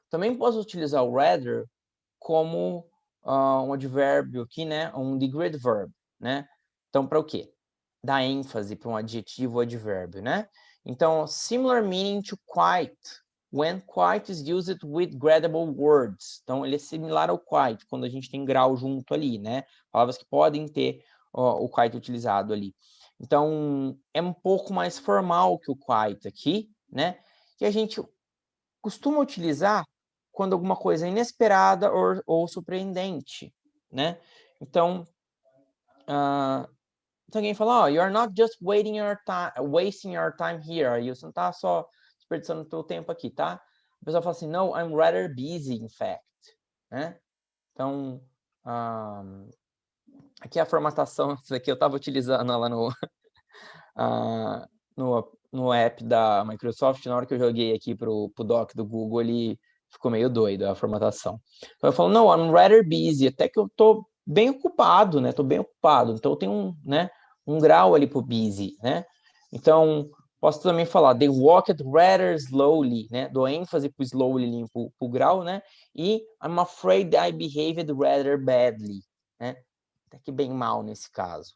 Também posso utilizar o rather como um advérbio aqui, né? Um degrade verb, né? Então, para o quê? Dar ênfase para um adjetivo ou advérbio, né? Então, similar meaning to quite, when quite is used with gradable words. Então, ele é similar ao quite, quando a gente tem grau junto ali, né? Palavras que podem ter o quite utilizado ali. Então, é um pouco mais formal que o quite aqui, né? E a gente costuma utilizar quando alguma coisa é inesperada ou surpreendente, né? Então, então alguém fala, oh, you're not just wasting your time here, are you? Você não tá só desperdiçando o teu tempo aqui, tá? A pessoa fala assim, no, I'm rather busy, in fact, né? Então, aqui a formatação, isso aqui eu estava utilizando lá no app da Microsoft, na hora que eu joguei aqui pro doc do Google, ele ficou meio doido, a formatação. Então eu falo, no, I'm rather busy, até que eu tô bem ocupado, né? Tô bem ocupado, então eu tenho um grau ali pro busy, né? Então, posso também falar, they walked rather slowly, né? Dou ênfase pro slowly ali, pro grau, né? E I'm afraid I behaved rather badly, né? Até que bem mal nesse caso.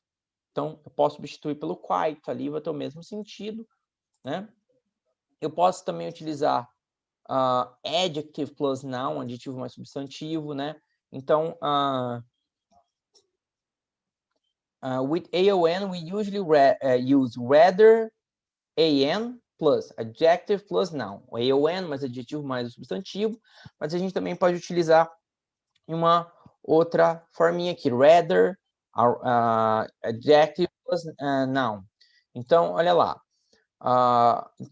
Então, eu posso substituir pelo quite ali, vai ter o mesmo sentido, né? Eu posso também utilizar adjective plus noun, adjetivo mais substantivo, né? Então, with AON, we usually use rather AN plus adjective plus noun. O AON mais adjetivo mais substantivo, mas a gente também pode utilizar uma outra forminha aqui, rather adjective plus noun. Então, olha lá.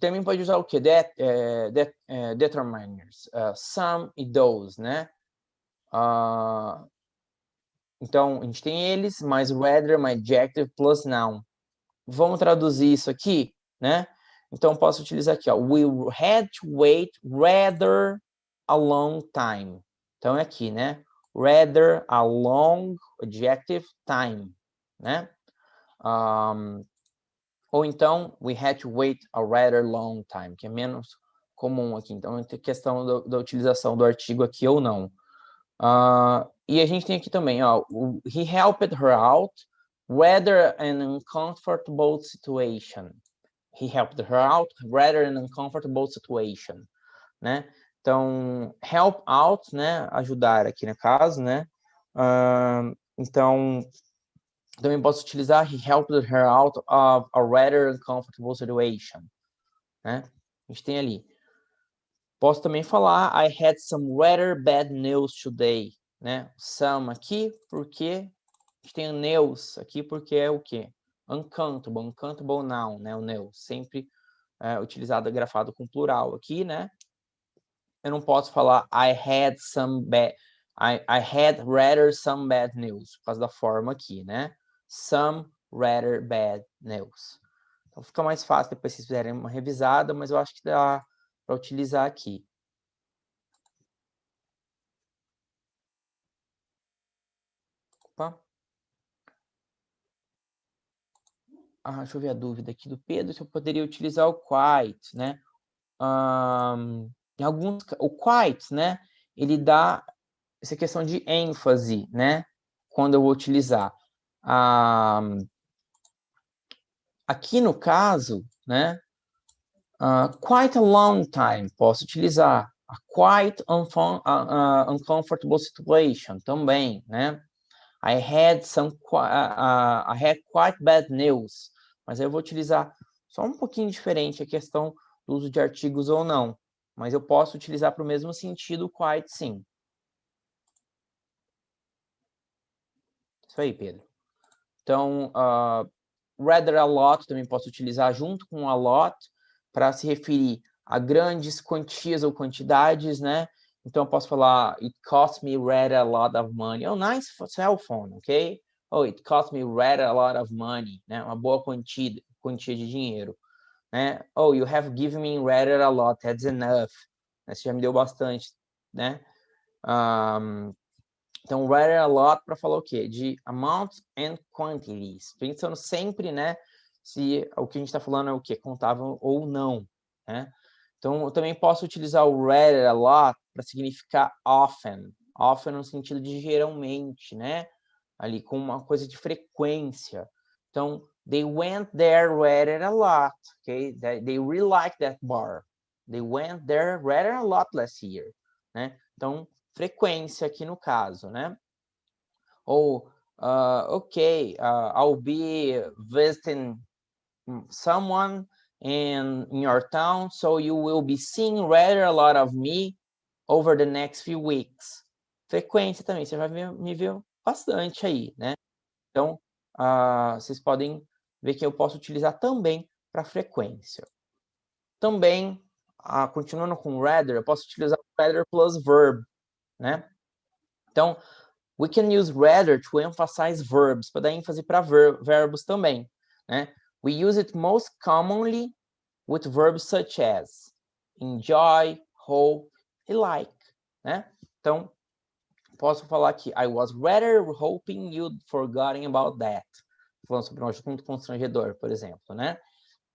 Também pode usar o que? Determiners, some e those, né? Então, a gente tem eles, mais rather, mais adjective, plus noun. Vamos traduzir isso aqui, né? Então, posso utilizar aqui, ó. We had to wait rather a long time. Então, é aqui, né? Rather a long, adjective, time, né? Ou então, we had to wait a rather long time, que é menos comum aqui. Então, tem questão da utilização do artigo aqui ou não. E a gente tem aqui também, ó, he helped her out, rather an uncomfortable situation. He helped her out, rather an uncomfortable situation, né? Então, help out, né? Ajudar aqui no caso, né? Então, também posso utilizar he helped her out of a rather uncomfortable situation, né? A gente tem ali. Posso também falar I had some rather bad news today, né? Some aqui porque a gente tem news aqui porque é o quê? Uncountable noun, né? O news, sempre utilizado, grafado com plural aqui, né? Eu não posso falar I had some bad, I had rather some bad news, por causa da forma aqui, né? Some rather bad news. Então fica mais fácil depois vocês fizerem uma revisada, mas eu acho que dá para utilizar aqui. Opa. Deixa eu ver a dúvida aqui do Pedro, se eu poderia utilizar o quite, né? Em alguns, o quite, né? Ele dá essa questão de ênfase, né? Quando eu vou utilizar. Aqui no caso, né? Quite a long time, posso utilizar. A quite uncomfortable situation também, né? I had quite bad news. Mas aí eu vou utilizar só um pouquinho diferente a questão do uso de artigos ou não. Mas eu posso utilizar para o mesmo sentido quite, sim. Isso aí, Pedro. Então, rather a lot também posso utilizar junto com a lot para se referir a grandes quantias ou quantidades, né? Então, eu posso falar, it cost me rather a lot of money. Oh, nice cell phone, ok? Oh, it cost me rather a lot of money, né? Uma boa quantia de dinheiro, né? Oh, you have given me rather a lot, that's enough. Você já me deu bastante, né? Então, rather a lot para falar o quê? De amount and quantities. Pensando sempre, né? Se o que a gente está falando é o quê? Contável ou não, né? Então, eu também posso utilizar o rather a lot para significar often. Often no sentido de geralmente, né? Ali com uma coisa de frequência. Então, they went there rather a lot, okay? They really like that bar. They went there rather a lot last year, né? Então, frequência aqui no caso, né? Ou, ok, I'll be visiting someone in your town, so you will be seeing rather a lot of me over the next few weeks. Frequência também, você vai me ver bastante aí, né? Então, vocês podem ver que eu posso utilizar também para frequência. Também, continuando com rather, eu posso utilizar rather plus verb, né? Então, we can use rather to emphasize verbs, para dar ênfase para verbos também, né? We use it most commonly with verbs such as enjoy, hope e like, né? Então, posso falar aqui, I was rather hoping you'd forgotten about that. Falando sobre um assunto constrangedor, por exemplo, né?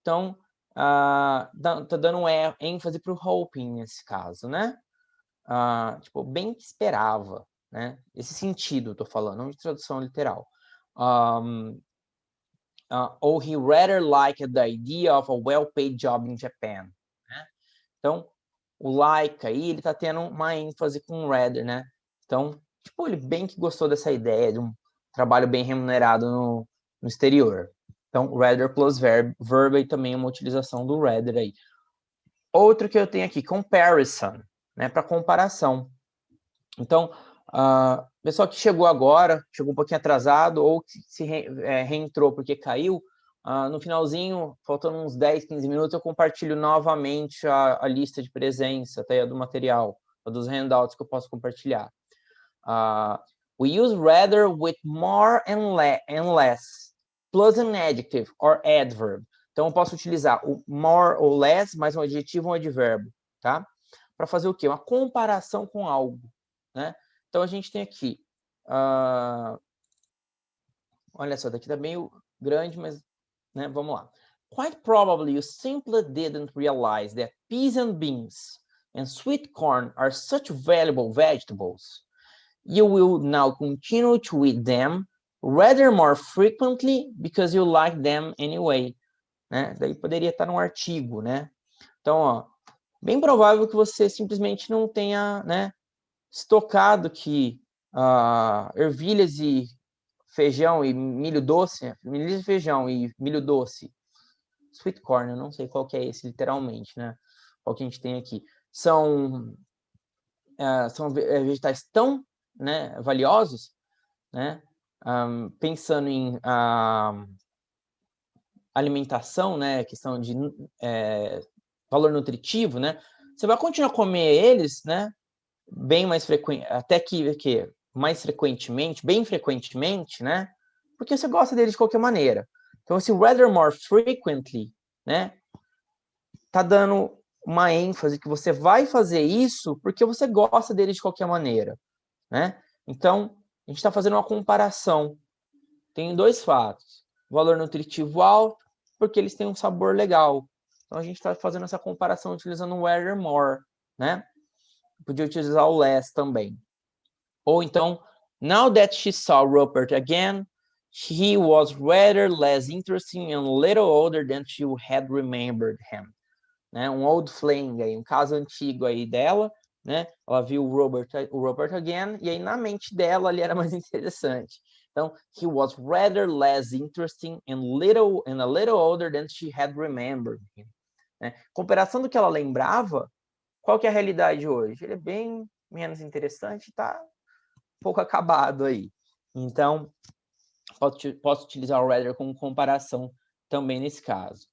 Então, tá dando ênfase para o hoping nesse caso, né? Tipo, bem que esperava, né? Esse sentido, eu tô falando, não de tradução literal. Or he rather liked the idea of a well-paid job in Japan, né? Então, o like aí, ele tá tendo uma ênfase com rather, né? Então, tipo, ele bem que gostou dessa ideia de um trabalho bem remunerado no exterior. Então, rather plus verb aí também é uma utilização do rather aí. Outro que eu tenho aqui, comparison, né? Para comparação. Então, pessoal que chegou agora, chegou um pouquinho atrasado, ou que se reentrou porque caiu, no finalzinho, faltando uns 10, 15 minutos, eu compartilho novamente a lista de presença, até do material, dos handouts que eu posso compartilhar. We use rather with more and less, plus an adjective or adverb. Então, eu posso utilizar o more ou less, mais um adjetivo ou um advérbio, tá? Para fazer o quê? Uma comparação com algo, né? Então, a gente tem aqui, olha só, daqui tá meio grande, mas, né, vamos lá. Quite probably you simply didn't realize that peas and beans and sweet corn are such valuable vegetables. You will now continue to eat them rather more frequently because you like them anyway, né? Daí poderia estar no artigo, né? Então, ó, bem provável que você simplesmente não tenha, né, estocado que ervilhas e feijão e milho doce, milho e feijão e milho doce, sweet corn, eu não sei qual que é esse literalmente, né? Qual que a gente tem aqui. São vegetais tão, né, valiosos, né? Pensando em alimentação, né? Questão de valor nutritivo, né? Você vai continuar a comer eles, né? bem mais frequente, até que mais frequentemente, bem frequentemente, né? Porque você gosta dele de qualquer maneira. Então, esse rather more frequently, né? Tá dando uma ênfase que você vai fazer isso porque você gosta dele de qualquer maneira, né? Então, a gente está fazendo uma comparação. Tem dois fatos. Valor nutritivo alto, porque eles têm um sabor legal. Então, a gente está fazendo essa comparação utilizando o rather more, né? Podia utilizar o less também. Ou então, now that she saw Rupert again, he was rather less interesting and a little older than she had remembered him. Né? Um old flame, aí, um caso antigo aí dela, né? Ela viu o Robert again, e aí na mente dela ele era mais interessante. Então, he was rather less interesting and a little older than she had remembered him. Né? Comparação do que ela lembrava, qual que é a realidade hoje? Ele é bem menos interessante, tá um pouco acabado aí. Então, posso utilizar o rather como comparação também nesse caso.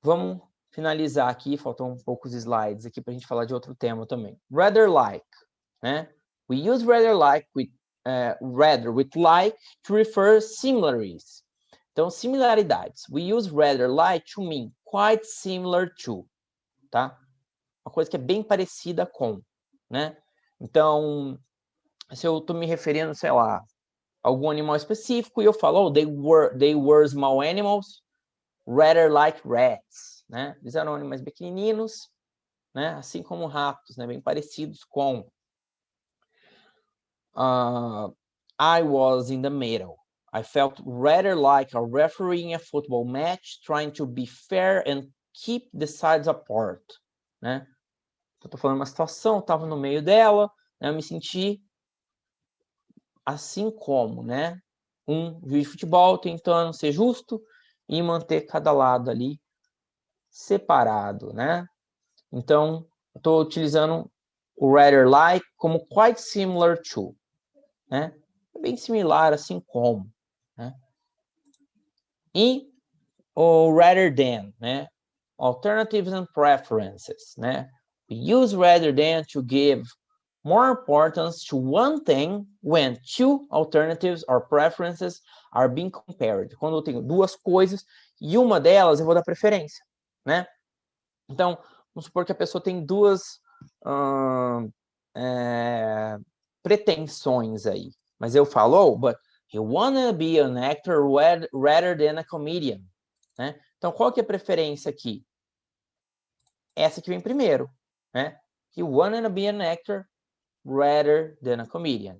Vamos finalizar aqui, faltam poucos slides aqui para a gente falar de outro tema também. Rather like, né? We use rather like with like to refer similarities. Então, similaridades. We use rather like to mean quite similar to, tá? Uma coisa que é bem parecida com, né? Então, se eu estou me referindo, sei lá, a algum animal específico e eu falo, oh, they were small animals, rather like rats, né? Eles eram animais pequeninos, né? Assim como ratos, né? Bem parecidos com. I was in the middle. I felt rather like a referee in a football match, trying to be fair and keep the sides apart, né? Eu tô falando uma situação, estava no meio dela, né? Eu me senti assim como, né? Um juiz de futebol tentando ser justo e manter cada lado ali separado, né? Então, estou utilizando o rather like como quite similar to, né? Bem similar, assim como, né? E o rather than, né? Alternatives and preferences, né? We use rather than to give more importance to one thing when two alternatives or preferences are being compared. Quando eu tenho duas coisas e uma delas eu vou dar preferência, né? Então, vamos supor que a pessoa tem duas pretensões aí. Mas eu falo, oh, but he wanna be an actor rather than a comedian. Né? Então, qual que é a preferência aqui? Essa que vem primeiro. Né? He wanna be an actor rather than a comedian.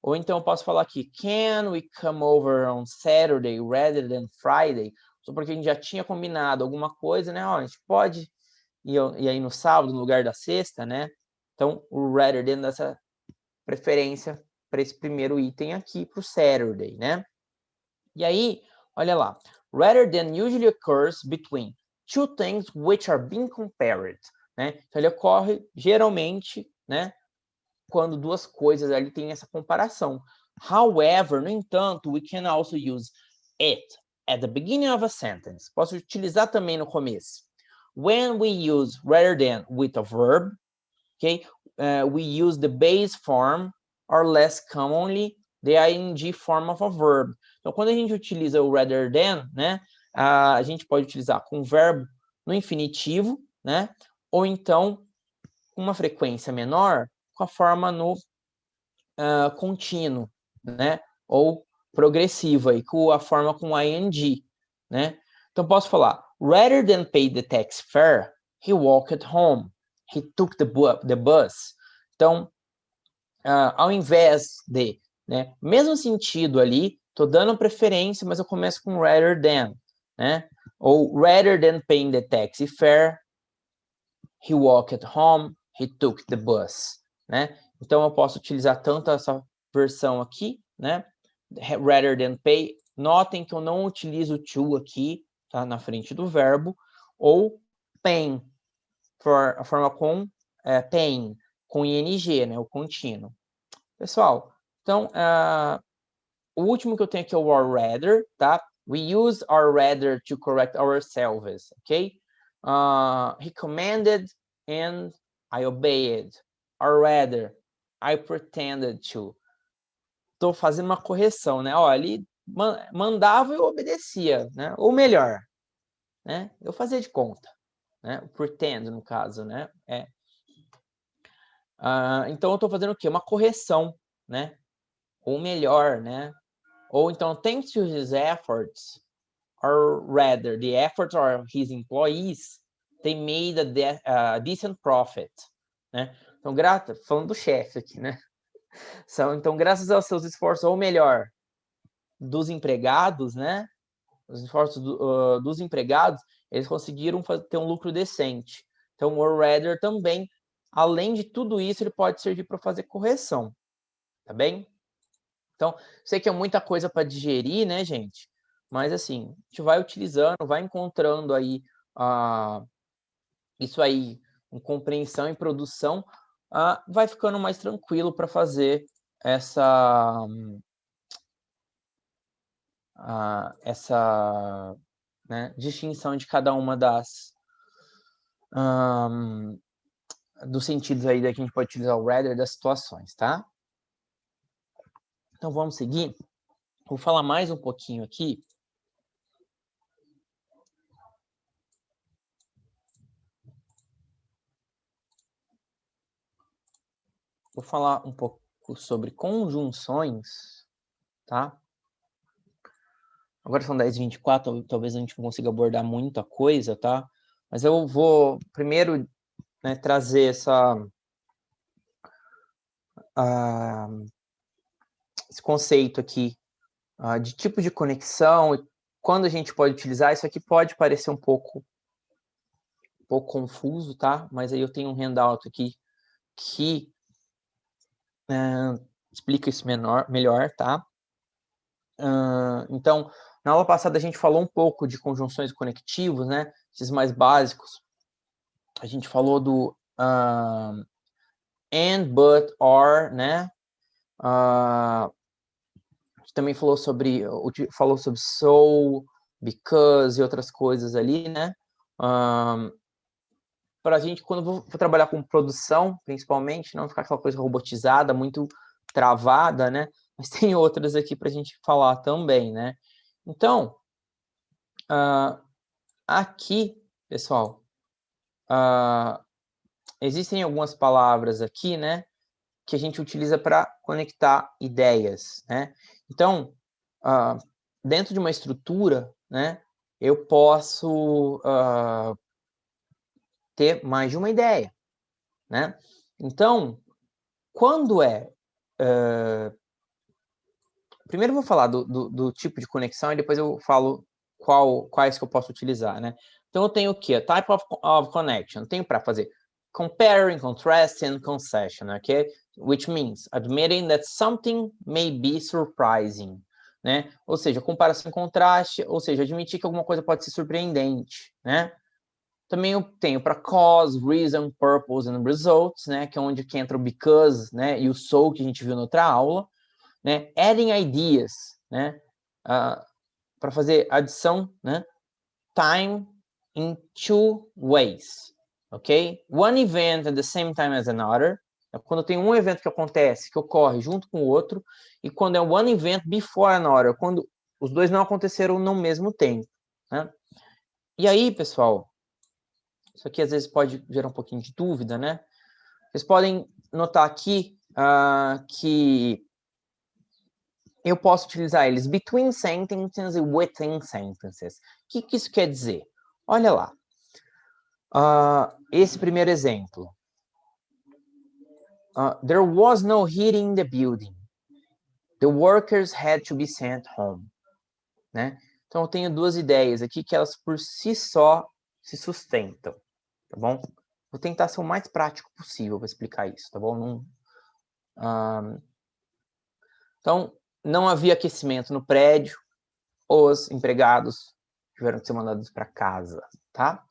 Ou então eu posso falar aqui, can we come over on Saturday rather than Friday? Só porque a gente já tinha combinado alguma coisa, né? Ó, a gente pode ir aí no sábado, no lugar da sexta, né? Então, o rather than dessa preferência para esse primeiro item aqui, para o Saturday, né? E aí, olha lá. Rather than usually occurs between two things which are being compared, né? Então, ele ocorre geralmente, né? Quando duas coisas ali têm essa comparação. However, no entanto, we can also use it at the beginning of a sentence. Posso utilizar também no começo. When we use rather than with a verb, okay, we use the base form or less commonly the ing form of a verb. Então, quando a gente utiliza o rather than, né, a gente pode utilizar com o verbo no infinitivo, né, ou então com uma frequência menor com a forma no contínuo, né, ou progressiva, e com a forma com ing, né. Então, posso falar, rather than pay the taxi fare, he walked home. He took the bus. Então, ao invés de, né, mesmo sentido ali, tô dando preferência, mas eu começo com rather than, né? Ou rather than paying the taxi fare, he walked home, he took the bus, né? Então eu posso utilizar tanto essa versão aqui, né? Rather than pay. Notem que eu não utilizo to aqui, tá? Na frente do verbo, ou paying, a forma com paying, com ing, né? O contínuo. Pessoal, então, o último que eu tenho aqui é o or rather, tá? We use or rather to correct ourselves, ok? He commanded and I obeyed. or rather, I pretended to. Estou fazendo uma correção, né? Ó, ele mandava e eu obedecia, né? Ou melhor, né? Eu fazia de conta, né? Pretend, no caso, né? Então, eu estou fazendo o quê? Uma correção, né? Ou melhor, né? Ou então, thanks to his efforts, or rather, the efforts of his employees, they made a decent profit, né? Então, falando do chefe aqui, né? Então, graças aos seus esforços, ou melhor, dos empregados, né? Os esforços dos empregados, eles conseguiram ter um lucro decente. Então, o rather também, além de tudo isso, ele pode servir para fazer correção, tá bem? Então, sei que é muita coisa para digerir, né, gente? Mas, assim, a gente vai utilizando, vai encontrando aí isso aí, em compreensão e produção, vai ficando mais tranquilo para fazer essa né, distinção de cada uma dos sentidos aí da que a gente pode utilizar o rather das situações, tá? Então, vamos seguir. Vou falar mais um pouquinho aqui. Vou falar um pouco sobre conjunções, tá? Agora são 10h24, talvez a gente não consiga abordar muita coisa, tá? Mas eu vou primeiro, né, trazer esse conceito aqui de tipo de conexão e quando a gente pode utilizar. Isso aqui pode parecer um pouco confuso, tá? Mas aí eu tenho um handout aqui que explica isso melhor, tá? Então, na aula passada a gente falou um pouco de conjunções conectivos, né? Esses mais básicos. A gente falou do and, but, or, né? A gente também falou sobre so, because e outras coisas ali, né? Para a gente, quando for trabalhar com produção, principalmente, não ficar aquela coisa robotizada, muito travada, né? Mas tem outras aqui para a gente falar também, né? Então, aqui, pessoal, existem algumas palavras aqui, né? Que a gente utiliza para conectar ideias, né? Então, dentro de uma estrutura, né? Eu posso ter mais de uma ideia, né? Então, quando primeiro eu vou falar do tipo de conexão e depois eu falo quais que eu posso utilizar, né? Então, eu tenho o quê? Type of connection. Tenho para fazer comparing, contrasting, concession, ok? Which means admitting that something may be surprising, né? Ou seja, comparação e contraste, ou seja, admitir que alguma coisa pode ser surpreendente, né? Também eu tenho para cause, reason, purpose and results, né? Que é onde que entra o because, né? E o so, que a gente viu na outra aula, né? Adding ideas, né? Para fazer adição, né? Time in two ways, ok? One event at the same time as another. É quando tem um evento que acontece, que ocorre junto com o outro, e quando é one event before another, quando os dois não aconteceram no mesmo tempo, né? E aí, pessoal, isso aqui às vezes pode gerar um pouquinho de dúvida, né? Vocês podem notar aqui que eu posso utilizar eles between sentences e within sentences. O que isso quer dizer? Olha lá. Esse primeiro exemplo. There was no heating in the building. The workers had to be sent home. Né? Então, eu tenho duas ideias aqui que elas por si só se sustentam. Tá bom? Vou tentar ser o mais prático possível para explicar isso, tá bom? Então, não havia aquecimento no prédio. Os empregados tiveram que ser mandados para casa, tá?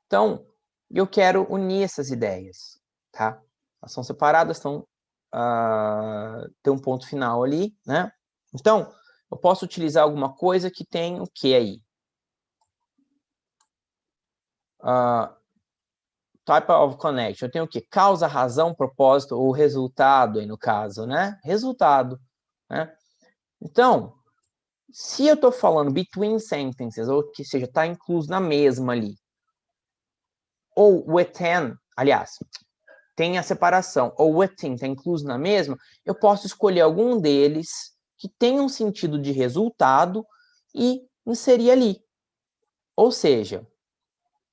Então, eu quero unir essas ideias, tá? Elas são separadas, tem um ponto final ali, né? Então, eu posso utilizar alguma coisa que tem o que aí? type of connection. Eu tenho o quê? Causa, razão, propósito ou resultado aí no caso, né? Resultado, né? Então, se eu estou falando between sentences, ou que seja, está incluso na mesma ali, ou within, aliás, tem a separação, ou within está incluso na mesma, eu posso escolher algum deles que tenha um sentido de resultado e inserir ali. Ou seja,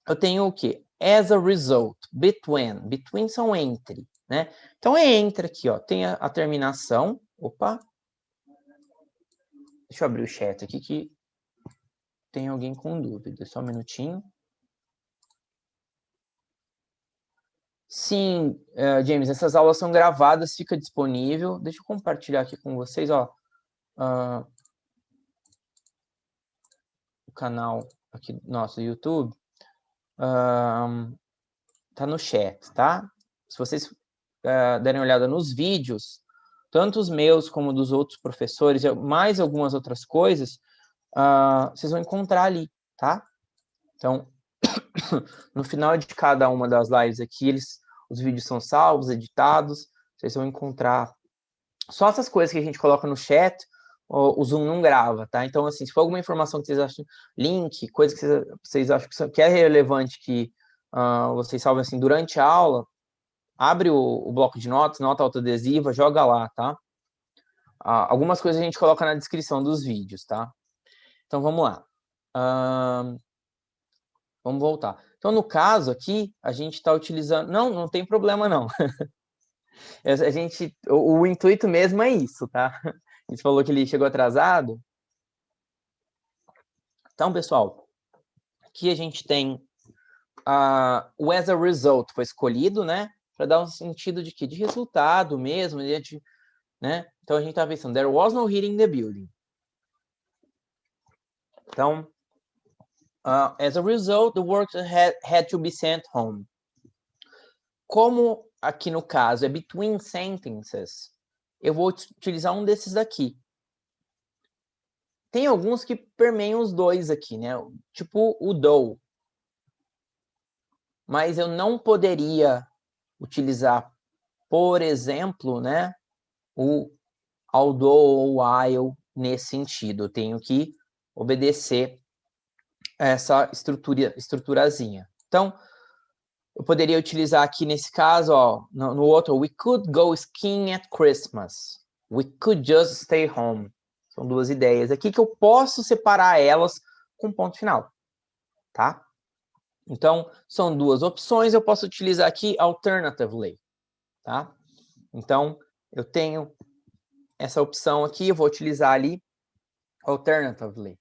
eu tenho o quê? As a result, between. Between são entre, né? Então, é entre aqui, ó. Tem a terminação. Opa. Deixa eu abrir o chat aqui que tem alguém com dúvida. Só um minutinho. Sim, James, essas aulas são gravadas, fica disponível. Deixa eu compartilhar aqui com vocês, ó. O canal aqui nosso YouTube. Tá no chat, tá? Se vocês derem uma olhada nos vídeos, tanto os meus como dos outros professores, mais algumas outras coisas, vocês vão encontrar ali, tá? Então, no final de cada uma das lives aqui, os vídeos são salvos, editados, vocês vão encontrar só essas coisas que a gente coloca no chat, o Zoom não grava, tá? Então, assim, se for alguma informação que vocês acham, link, coisa que vocês acham que é relevante, que vocês salvem assim durante a aula, abre o bloco de notas, nota autoadesiva, joga lá, tá? Algumas coisas a gente coloca na descrição dos vídeos, tá? Então, vamos lá. Vamos voltar. Então, no caso aqui, a gente está utilizando... Não tem problema, não. O intuito mesmo é isso, tá? A gente falou que ele chegou atrasado. Então, pessoal, aqui a gente tem o as a result foi escolhido, né? Para dar um sentido de quê? De resultado mesmo, né? Então, a gente está pensando, there was no heating in the building. Então, as a result, the work had to be sent home. Como aqui no caso é between sentences, eu vou utilizar um desses daqui. Tem alguns que permeiam os dois aqui, né? Tipo o though. Mas eu não poderia utilizar, por exemplo, né, o although ou while nesse sentido. Eu tenho que obedecer essa estruturazinha. Então, eu poderia utilizar aqui nesse caso, ó, no outro, we could go skiing at Christmas. We could just stay home. São duas ideias aqui que eu posso separar elas com ponto final, tá? Então, são duas opções, eu posso utilizar aqui alternatively, tá? Então, eu tenho essa opção aqui, eu vou utilizar ali alternatively,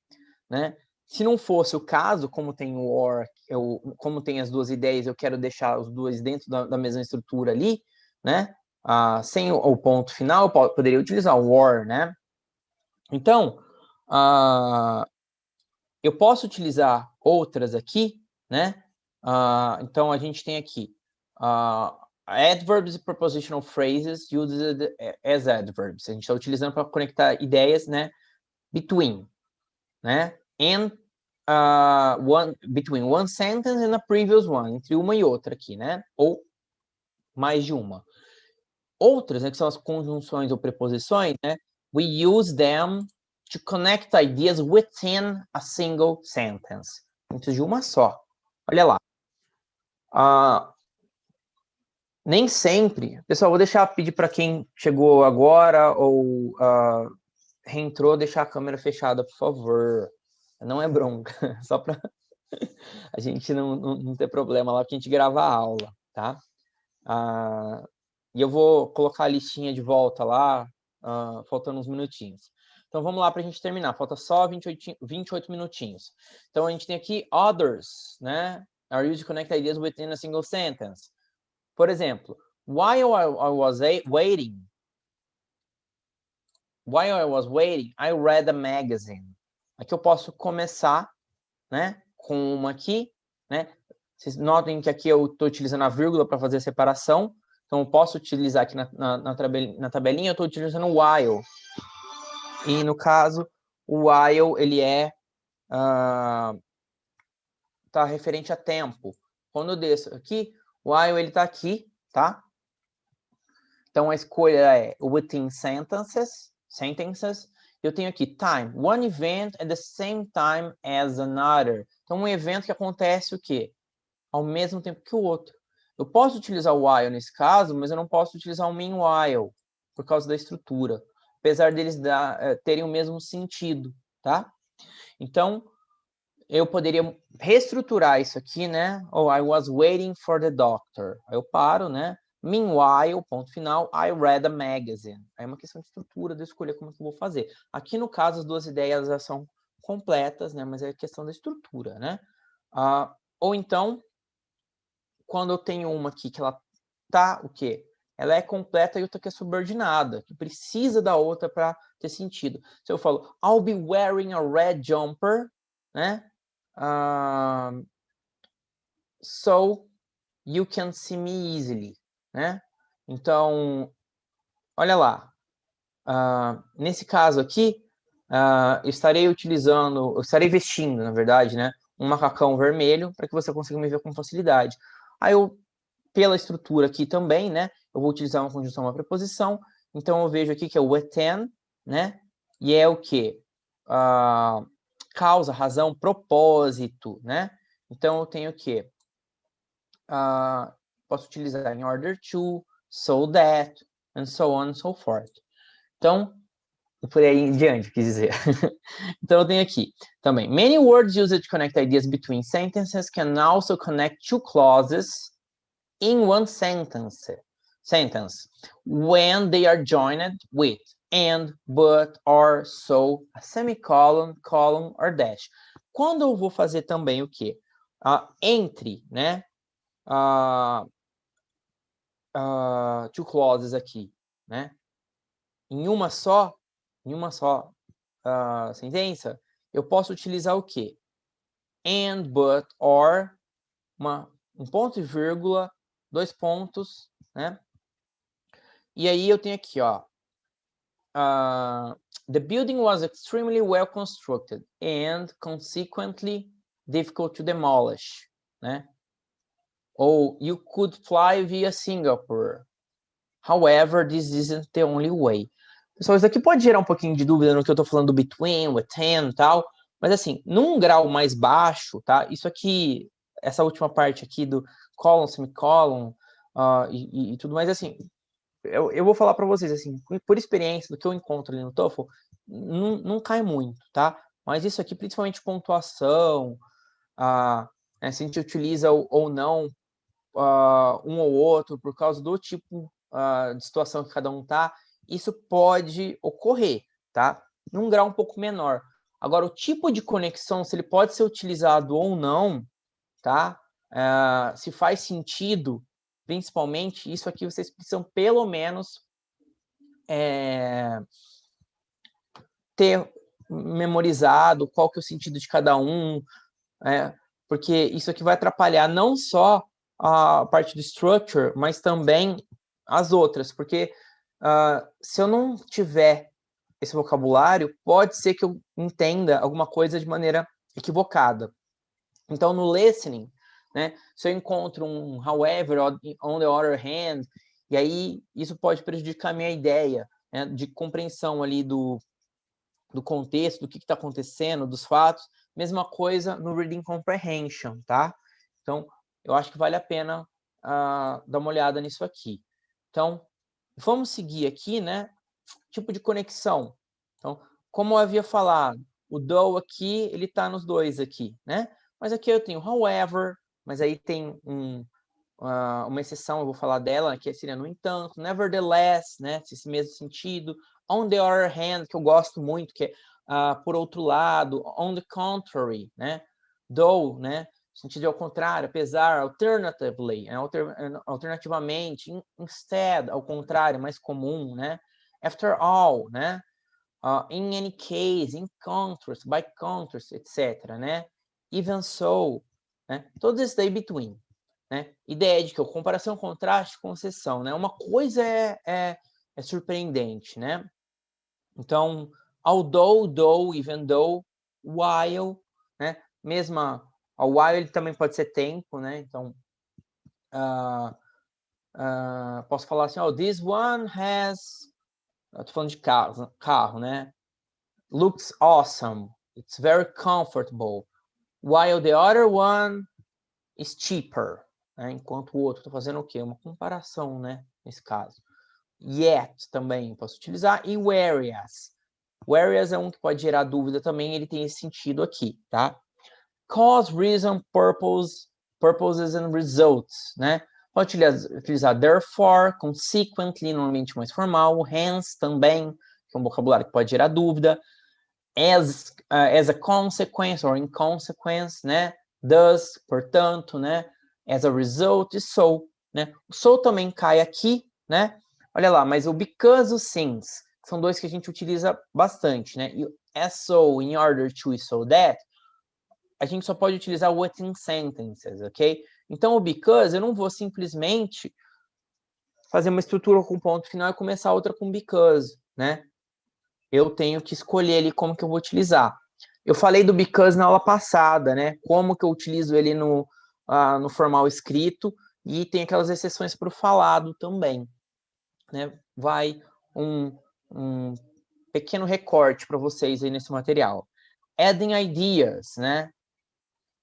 né? Se não fosse o caso, como tem o or, como tem as duas ideias, eu quero deixar os dois dentro da mesma estrutura ali, né? Sem o ponto final, eu poderia utilizar o or, né? Então, eu posso utilizar outras aqui, né? Então, a gente tem aqui adverbs e prepositional phrases used as adverbs. A gente está utilizando para conectar ideias, né? Between, né? And between one sentence and a previous one. Entre uma e outra aqui, né? Ou mais de uma. Outras, né, que são as conjunções ou preposições, né? We use them to connect ideas within a single sentence. Dentro de uma só. Olha lá. Nem sempre... Pessoal, vou pedir para quem chegou agora ou reentrou, deixar a câmera fechada, por favor. Não é bronca, só para a gente não ter problema lá, porque a gente grava a aula, tá? E eu vou colocar a listinha de volta lá, faltando uns minutinhos. Então, vamos lá para a gente terminar. Falta só 28 minutinhos. Então, a gente tem aqui others, né? Are used to connect ideas within a single sentence. Por exemplo, while I was waiting, I read a magazine. Aqui eu posso começar, né, com uma aqui, né? Vocês notem que aqui eu estou utilizando a vírgula para fazer a separação. Então, eu posso utilizar aqui na tabelinha, eu estou utilizando o while. E, no caso, o while, ele tá referente a tempo. Quando eu desço aqui, While ele tá aqui, tá? Então, a escolha é within sentences. Eu tenho aqui time, one event at the same time as another. Então, um evento que acontece o quê? Ao mesmo tempo que o outro. Eu posso utilizar o while nesse caso, mas eu não posso utilizar o meanwhile, por causa da estrutura. Apesar deles terem o mesmo sentido, tá? Então, eu poderia reestruturar isso aqui, né? Oh, I was waiting for the doctor. Aí eu paro, né? Meanwhile, ponto final, I read a magazine. Aí é uma questão de estrutura, de escolher como que eu vou fazer. Aqui, no caso, as duas ideias já são completas, né? Mas é questão da estrutura, né? Ou então, quando eu tenho uma aqui que ela tá, o quê? Ela é completa e outra que é subordinada, que precisa da outra para ter sentido. Se eu falo, I'll be wearing a red jumper, né? So you can see me easily, né? Então, olha lá. Nesse caso aqui, eu estarei vestindo, na verdade, né? Um macacão vermelho para que você consiga me ver com facilidade. Aí eu, pela estrutura aqui também, né? Eu vou utilizar uma conjunção, uma preposição. Então eu vejo aqui que é o within, né? E é o quê? Causa, razão, propósito, né? Então eu tenho o quê? Posso utilizar in order to, so that, and so on and so forth. Então, por aí em diante, quis dizer. Então, eu tenho aqui também. Many words used to connect ideas between sentences can also connect two clauses in one sentence when they are joined with and, but, or, so, a semicolon, colon, or dash. Quando eu vou fazer também o quê? Entre, né? Two clauses aqui, né? Em uma só sentença, eu posso utilizar o quê? And, but, or, um ponto e vírgula, 2 pontos, né? E aí eu tenho aqui, ó. The building was extremely well constructed and consequently difficult to demolish, né? Ou you could fly via Singapore. However, this isn't the only way. Pessoal, isso aqui pode gerar um pouquinho de dúvida no que eu estou falando do between, within e tal, mas assim, num grau mais baixo, tá? Isso aqui, essa última parte aqui do colon, semicolon e tudo mais, assim, eu vou falar para vocês, assim, por experiência do que eu encontro ali no TOEFL, não cai muito, tá? Mas isso aqui, principalmente pontuação, né, se a gente utiliza ou não um ou outro por causa do tipo de situação que cada um tá, isso pode ocorrer, tá? Num grau um pouco menor. Agora, o tipo de conexão, se ele pode ser utilizado ou não, tá? Se faz sentido, principalmente, isso aqui vocês precisam pelo menos ter memorizado qual que é o sentido de cada um, porque isso aqui vai atrapalhar não só a parte do structure, mas também as outras, porque se eu não tiver esse vocabulário, pode ser que eu entenda alguma coisa de maneira equivocada. Então, no listening, né, se eu encontro um however, on the other hand, e aí isso pode prejudicar a minha ideia, né, de compreensão ali do contexto, do que está acontecendo, dos fatos. Mesma coisa no reading comprehension, tá? Então, eu acho que vale a pena dar uma olhada nisso aqui. Então, vamos seguir aqui, né? Tipo de conexão. Então, como eu havia falado, o though aqui, ele está nos dois aqui, né? Mas aqui eu tenho however, mas aí tem uma exceção, eu vou falar dela, que seria no entanto, nevertheless, né? Esse mesmo sentido. On the other hand, que eu gosto muito, que é por outro lado, on the contrary, né? Though, né? Sentido ao contrário, apesar, alternatively, alternativamente, instead, ao contrário, mais comum, né? After all, né? In any case, in contrast, by contrast, etc., né? Even so, né? Todos esses daí between, né? Ideia de que a comparação, contraste, concessão, né? Uma coisa é surpreendente, né? Então, although, though, even though, while, né? Mesma, o while ele também pode ser tempo, né? Então, posso falar assim, this one has... Eu tô falando de carro, né? Looks awesome. It's very comfortable. While the other one is cheaper. Né? Enquanto o outro, tô fazendo o quê? Uma comparação, né? Nesse caso. Yet também posso utilizar. E whereas. Whereas é um que pode gerar dúvida também, ele tem esse sentido aqui, tá? Cause, reason, purpose, purposes and results, né? Pode utilizar therefore, consequently, normalmente mais formal, hence também, que é um vocabulário que pode gerar dúvida, as a consequence or in consequence, né? Thus, portanto, né? As a result, e so, né? O so também cai aqui, né? Olha lá, mas o because e o since são dois que a gente utiliza bastante, né? E o as so, in order to, e so that, a gente só pode utilizar within sentences, ok? Então, o because, eu não vou simplesmente fazer uma estrutura com ponto final e começar outra com because, né? Eu tenho que escolher ali como que eu vou utilizar. Eu falei do because na aula passada, né? Como que eu utilizo ele no formal escrito, e tem aquelas exceções para o falado também, né? Vai um pequeno recorte para vocês aí nesse material. Adding ideas, né?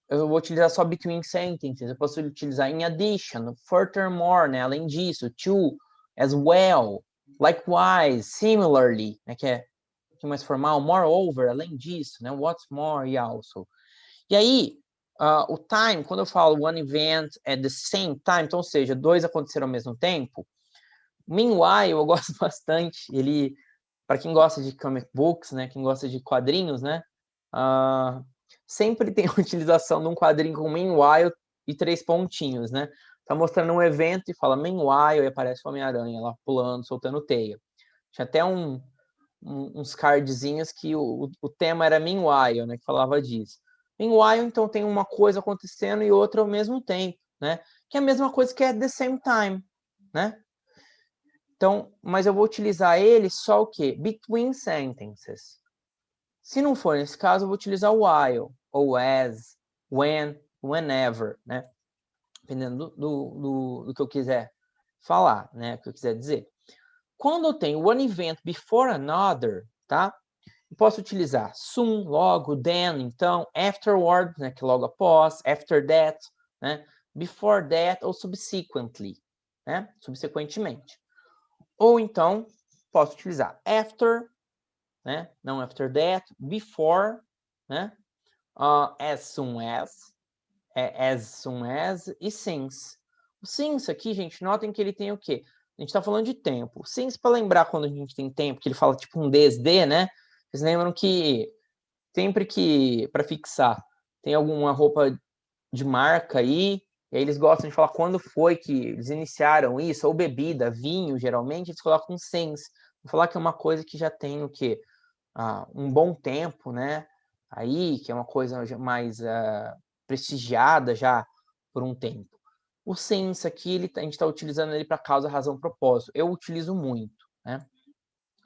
Eu vou utilizar só between sentences, eu posso utilizar in addition, furthermore, né? Além disso, to, as well, likewise, similarly, né? Que é mais formal, moreover, além disso, né? What's more e also. E aí, o time, quando eu falo one event at the same time, então, ou seja, dois aconteceram ao mesmo tempo, meanwhile, eu gosto bastante, ele, para quem gosta de comic books, né? Quem gosta de quadrinhos, né? Sempre tem a utilização de um quadrinho com meanwhile e 3 pontinhos, né? Tá mostrando um evento e fala meanwhile e aparece o Homem-Aranha lá pulando, soltando teia. Tinha até uns cardzinhos que o tema era meanwhile, né? Que falava disso. Meanwhile, então, tem uma coisa acontecendo e outra ao mesmo tempo, né? Que é a mesma coisa que é at the same time, né? Então, mas eu vou utilizar ele só o quê? Between sentences. Se não for nesse caso, eu vou utilizar while, ou as, when, whenever, né? Dependendo do que eu quiser falar, né? O que eu quiser dizer. Quando eu tenho one event before another, tá? Eu posso utilizar soon, logo, then, então, afterward, né? Que logo após, after that, né? Before that ou subsequently, né? Subsequentemente. Ou então, posso utilizar after, né? Não after that, before, né? As soon as e since. O since aqui, gente, notem que ele tem o quê? A gente está falando de tempo. Since, para lembrar quando a gente tem tempo, que ele fala tipo um desde, né? Vocês lembram que sempre que, para fixar, tem alguma roupa de marca aí, e aí eles gostam de falar quando foi que eles iniciaram isso, ou bebida, vinho, geralmente, eles colocam since. Vou falar que é uma coisa que já tem o quê? Um bom tempo, né? Aí, que é uma coisa mais prestigiada já por um tempo. O since aqui, a gente está utilizando ele para causa, razão, propósito. Eu utilizo muito, né?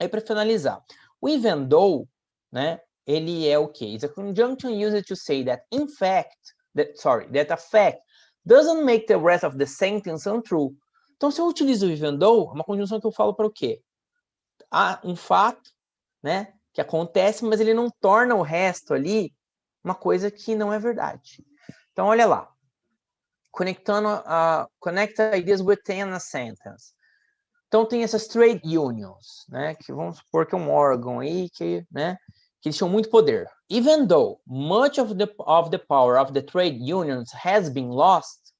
Aí, para finalizar, o even though, né? Ele é o quê? It's a conjunction used to say that in fact, that a fact doesn't make the rest of the sentence untrue. Então, se eu utilizo o even though, é uma conjunção que eu falo para o quê? Um fato, né? Que acontece, mas ele não torna o resto ali uma coisa que não é verdade. Então, olha lá. Connecta ideas within a sentence. Então, tem essas trade unions, né? Que vamos supor que é um órgão aí que, né? Que eles tinham muito poder. Even though much of the power of the trade unions has been lost,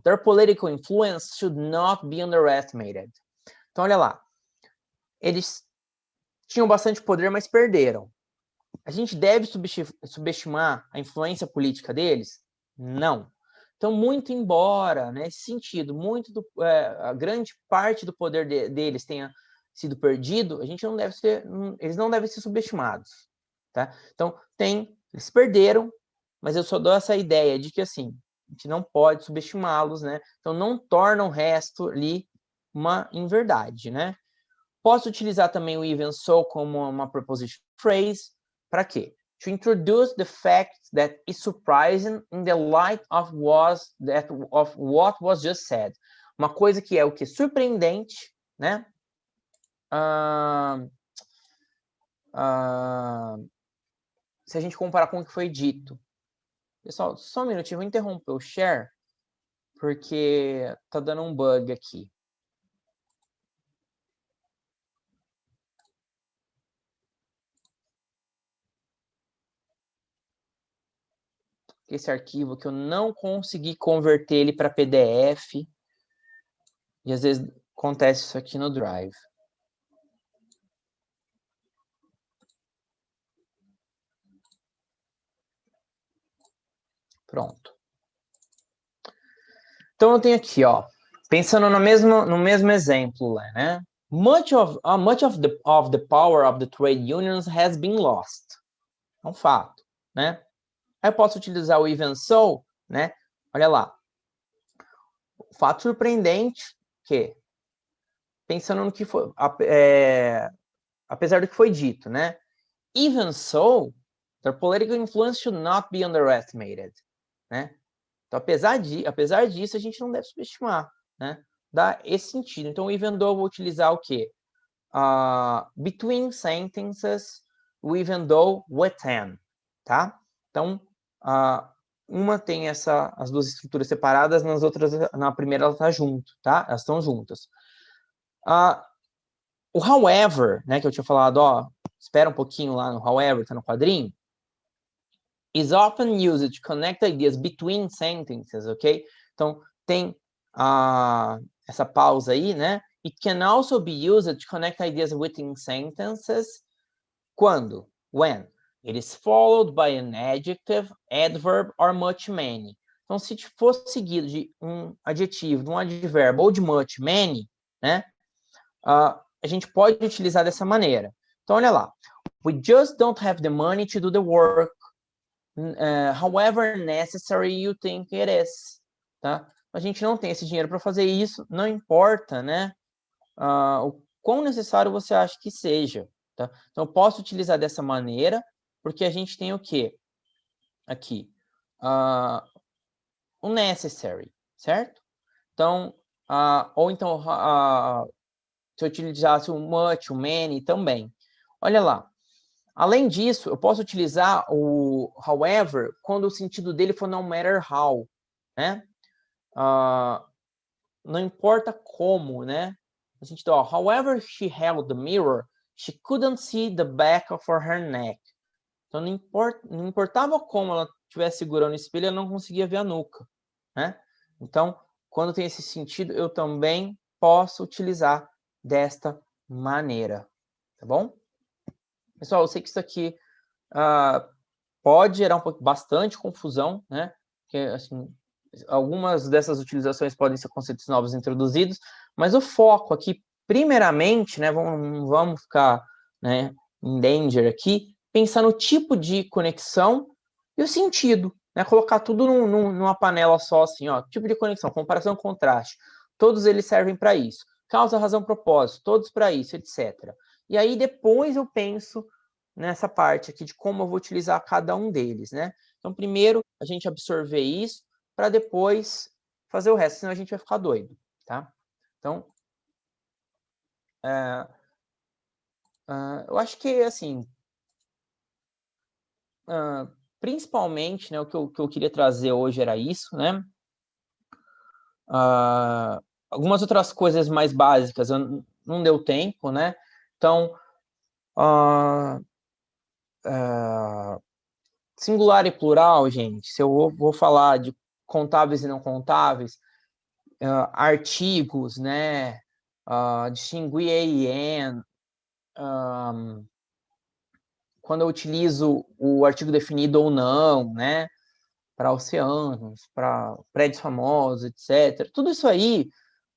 their political influence should not be underestimated. Então, olha lá. Eles tinham bastante poder, mas perderam. A gente deve subestimar a influência política deles? Não. Então, muito embora, nesse sentido, a grande parte do poder deles tenha sido perdido, eles não devem ser subestimados. Tá? Então, eles perderam, mas eu só dou essa ideia de que, assim, a gente não pode subestimá-los, né? Então, não torna o resto ali uma inverdade, né? Posso utilizar também o even so como uma preposition phrase. Para quê? to introduce the fact that is surprising in the light of what was just said. Uma coisa que é o que? Surpreendente, né? Se a gente comparar com o que foi dito. Pessoal, só um minutinho, eu vou interromper o share, porque tá dando um bug aqui. Esse arquivo que eu não consegui converter ele para PDF. E às vezes acontece isso aqui no Drive. Pronto. Então eu tenho aqui, ó, pensando no mesmo exemplo, né? Much of the power of the trade unions has been lost. É um fato, né? Aí eu posso utilizar o even so, né? Olha lá. Fato surpreendente que, pensando no que foi, apesar do que foi dito, né? Even so, their political influence should not be underestimated, né? Então, apesar disso, a gente não deve subestimar, né? Dá esse sentido. Então, o even though eu vou utilizar o quê? Between sentences, o even though within, tá? Então, uma tem as duas estruturas separadas, nas outras, na primeira ela tá junto, tá? Elas estão juntas. O however, né, que eu tinha falado, ó, espera um pouquinho lá no however, tá no quadrinho, is often used to connect ideas between sentences, ok? Então, tem essa pausa aí, né? It can also be used to connect ideas within sentences. Quando? When? It is followed by an adjective, adverb, or much many. Então, se for seguido de um adjetivo, de um advérbio ou de much many, né? A gente pode utilizar dessa maneira. Então, olha lá. We just don't have the money to do the work. However necessary you think it is, tá? A gente não tem esse dinheiro para fazer isso, não importa, né? O quão necessário você acha que seja, tá? Então, eu posso utilizar dessa maneira, porque a gente tem o quê? Aqui, o necessary, certo? Então, ou então, se eu utilizasse o much, o many, também. Olha lá. Além disso, eu posso utilizar o however quando o sentido dele for no matter how, né? Não importa como, né? No sentido, ó, however she held the mirror, she couldn't see the back of her neck. Então, não importava como ela estivesse segurando o espelho, ela não conseguia ver a nuca, né? Então, quando tem esse sentido, eu também posso utilizar desta maneira, tá bom? Pessoal, eu sei que isso aqui pode gerar bastante confusão, né? Porque, assim, algumas dessas utilizações podem ser conceitos novos introduzidos, mas o foco aqui, primeiramente, né? Vamos ficar, né, em danger aqui, pensar no tipo de conexão e o sentido, né? Colocar tudo numa panela só, assim, ó, tipo de conexão, comparação, contraste. Todos eles servem para isso. Causa, razão, propósito, todos para isso, etc. E aí depois eu penso nessa parte aqui de como eu vou utilizar cada um deles, né? Então, primeiro, a gente absorver isso para depois fazer o resto, senão a gente vai ficar doido, tá? Então, eu acho que, assim, principalmente, né, o que eu queria trazer hoje era isso, né? Algumas outras coisas mais básicas, não deu tempo, né? Então, singular e plural, gente, se eu vou falar de contáveis e não contáveis, artigos, né? Distinguir a e an, quando eu utilizo o artigo definido ou não, né? Para oceanos, para prédios famosos, etc. Tudo isso aí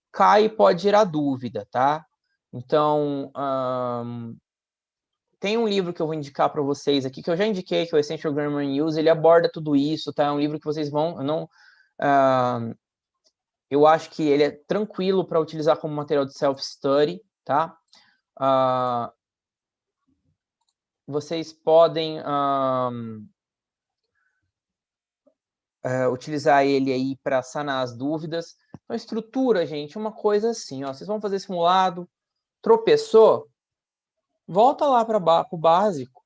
cai e pode gerar dúvida, tá? Então, tem um livro que eu vou indicar para vocês aqui, que eu já indiquei, que é o Essential Grammar Use, ele aborda tudo isso, tá? É um livro que vocês vão... eu acho que ele é tranquilo para utilizar como material de self-study, tá? vocês podem utilizar ele aí para sanar as dúvidas. Então, estrutura, gente, uma coisa assim, ó, vocês vão fazer simulado, tropeçou, volta lá para o básico.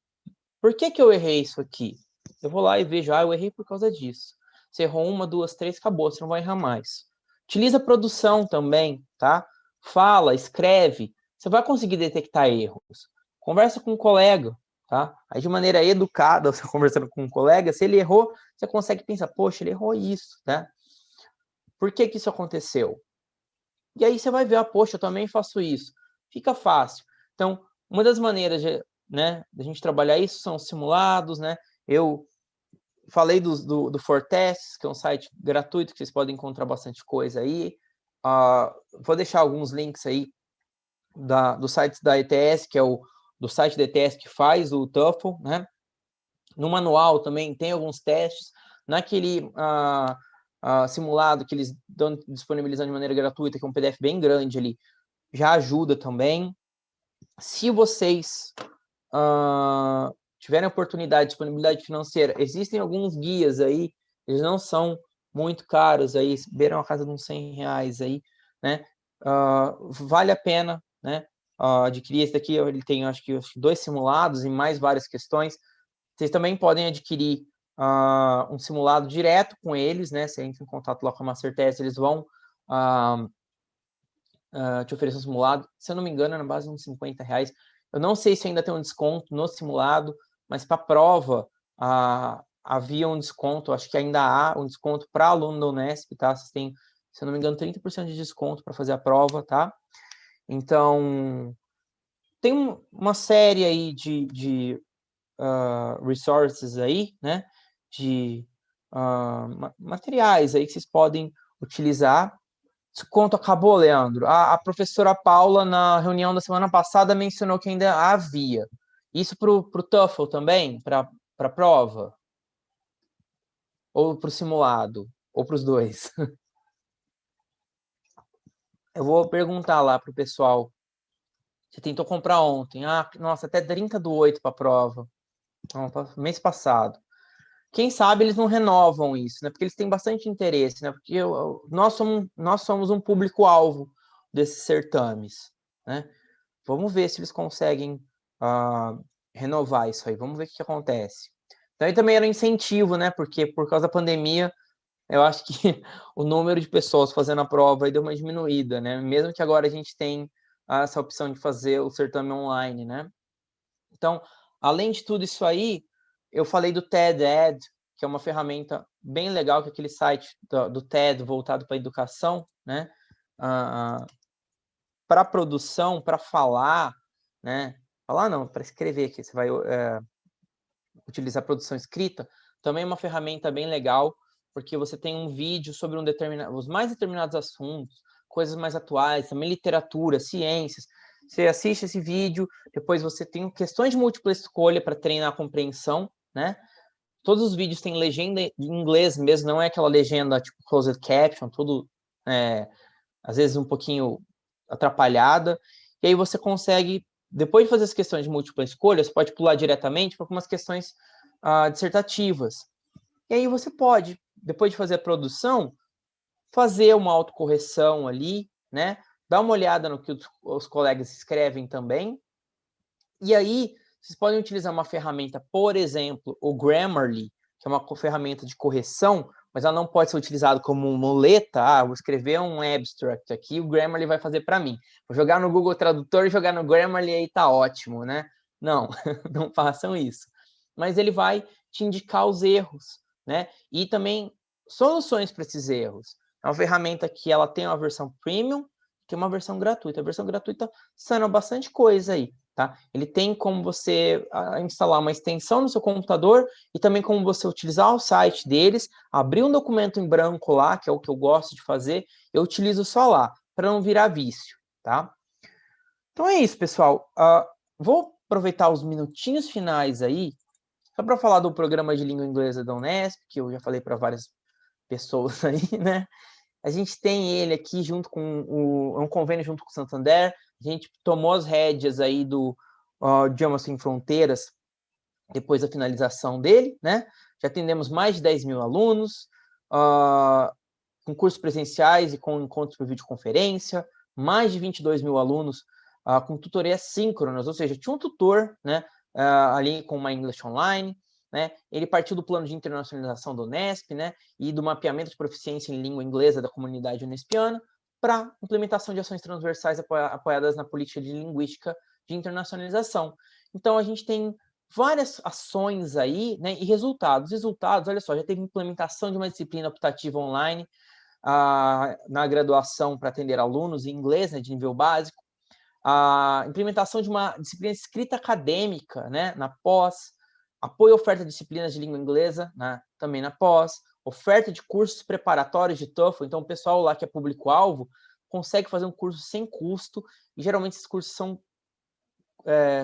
Por que eu errei isso aqui? Eu vou lá e vejo, eu errei por causa disso. Você errou uma, duas, três, acabou, você não vai errar mais. Utiliza a produção também, tá? Fala, escreve, você vai conseguir detectar erros. Conversa com um colega, tá? Aí de maneira educada, você conversando com um colega, se ele errou, você consegue pensar, poxa, ele errou isso, né? Por que isso aconteceu? E aí você vai ver, poxa, eu também faço isso. Fica fácil. Então, uma das maneiras de, né, da gente trabalhar isso são simulados, né? Eu falei do Fortests, que é um site gratuito que vocês podem encontrar bastante coisa aí. Vou deixar alguns links aí do site da ETS, que é do site da ETS que faz o TOEFL, né? No manual também tem alguns testes. Naquele simulado que eles disponibilizando de maneira gratuita, que é um PDF bem grande ali, já ajuda também. Se vocês tiverem oportunidade, disponibilidade financeira, existem alguns guias aí, eles não são muito caros aí, beiram a casa de uns R$100 aí, né? Vale a pena, né? Adquirir esse daqui, ele tem acho que 2 simulados e mais várias questões. Vocês também podem adquirir um simulado direto com eles, né? Você entra em contato lá com a Mastertest, eles vão te oferecer um simulado. Se eu não me engano, é na base de uns R$50. Eu não sei se ainda tem um desconto no simulado, mas para a prova havia um desconto, acho que ainda há um desconto para aluno da Unesp, tá? Vocês têm, se eu não me engano, 30% de desconto para fazer a prova, tá? Então, tem uma série aí de resources aí, né? De materiais aí que vocês podem utilizar. Desconto acabou, Leandro. A professora Paula, na reunião da semana passada, mencionou que ainda havia. Isso para o TOEFL também? Para a prova? Ou para o simulado? Ou para os dois? Eu vou perguntar lá para o pessoal. Você tentou comprar ontem. Nossa, até 30/8 para a prova. Não, mês passado. Quem sabe eles não renovam isso, né? Porque eles têm bastante interesse, né? Porque nós somos um público-alvo desses certames, né? Vamos ver se eles conseguem renovar isso aí. Vamos ver o que acontece. Então, aí também era um incentivo, né? Porque por causa da pandemia, eu acho que o número de pessoas fazendo a prova aí deu uma diminuída, né? Mesmo que agora a gente tem essa opção de fazer o certame online, né? Então, além de tudo isso aí, eu falei do TED Ed, que é uma ferramenta bem legal, que é aquele site do TED voltado para a educação, né? Para produção, para falar, né? Falar não, para escrever, que você vai utilizar produção escrita, também é uma ferramenta bem legal, porque você tem um vídeo sobre os mais determinados assuntos, coisas mais atuais, também literatura, ciências. Você assiste esse vídeo, depois você tem questões de múltipla escolha para treinar a compreensão, né? Todos os vídeos têm legenda em inglês mesmo, não é aquela legenda tipo closed caption, tudo às vezes um pouquinho atrapalhada. E aí você consegue, depois de fazer as questões de múltipla escolha, você pode pular diretamente para algumas questões dissertativas. E aí você pode, depois de fazer a produção, fazer uma autocorreção ali, né? Dar uma olhada no que os colegas escrevem também. E aí, vocês podem utilizar uma ferramenta, por exemplo, o Grammarly, que é uma ferramenta de correção, mas ela não pode ser utilizada como muleta. Vou escrever um abstract aqui, o Grammarly vai fazer para mim. Vou jogar no Google Tradutor e jogar no Grammarly, aí tá ótimo, né? Não, não façam isso. Mas ele vai te indicar os erros, né? E também soluções para esses erros. É uma ferramenta que ela tem uma versão premium, tem uma versão gratuita. A versão gratuita sana bastante coisa aí. Tá? Ele tem como você instalar uma extensão no seu computador e também como você utilizar o site deles, abrir um documento em branco lá, que é o que eu gosto de fazer, eu utilizo só lá, para não virar vício. Tá? Então é isso, pessoal. Vou aproveitar os minutinhos finais aí, só para falar do programa de língua inglesa da Unesp, que eu já falei para várias pessoas aí, né? A gente tem ele aqui junto com um convênio junto com o Santander. A gente tomou as rédeas aí do Idiomas Sem Fronteiras depois da finalização dele, né? Já atendemos mais de 10 mil alunos, com cursos presenciais e com encontros por videoconferência, mais de 22 mil alunos com tutorias síncronas, ou seja, tinha um tutor, né, ali com uma English Online, né? Ele partiu do plano de internacionalização do Unesp, né, e do mapeamento de proficiência em língua inglesa da comunidade unespiana para implementação de ações transversais apoiadas na política de linguística de internacionalização. Então, a gente tem várias ações aí, né, e resultados. Resultados, olha só, já teve implementação de uma disciplina optativa online na graduação para atender alunos em inglês, né, de nível básico, a implementação de uma disciplina de escrita acadêmica, né, na pós, apoio à oferta de disciplinas de língua inglesa, né, também na pós, oferta de cursos preparatórios de TOEFL, então o pessoal lá que é público-alvo consegue fazer um curso sem custo, e geralmente esses cursos são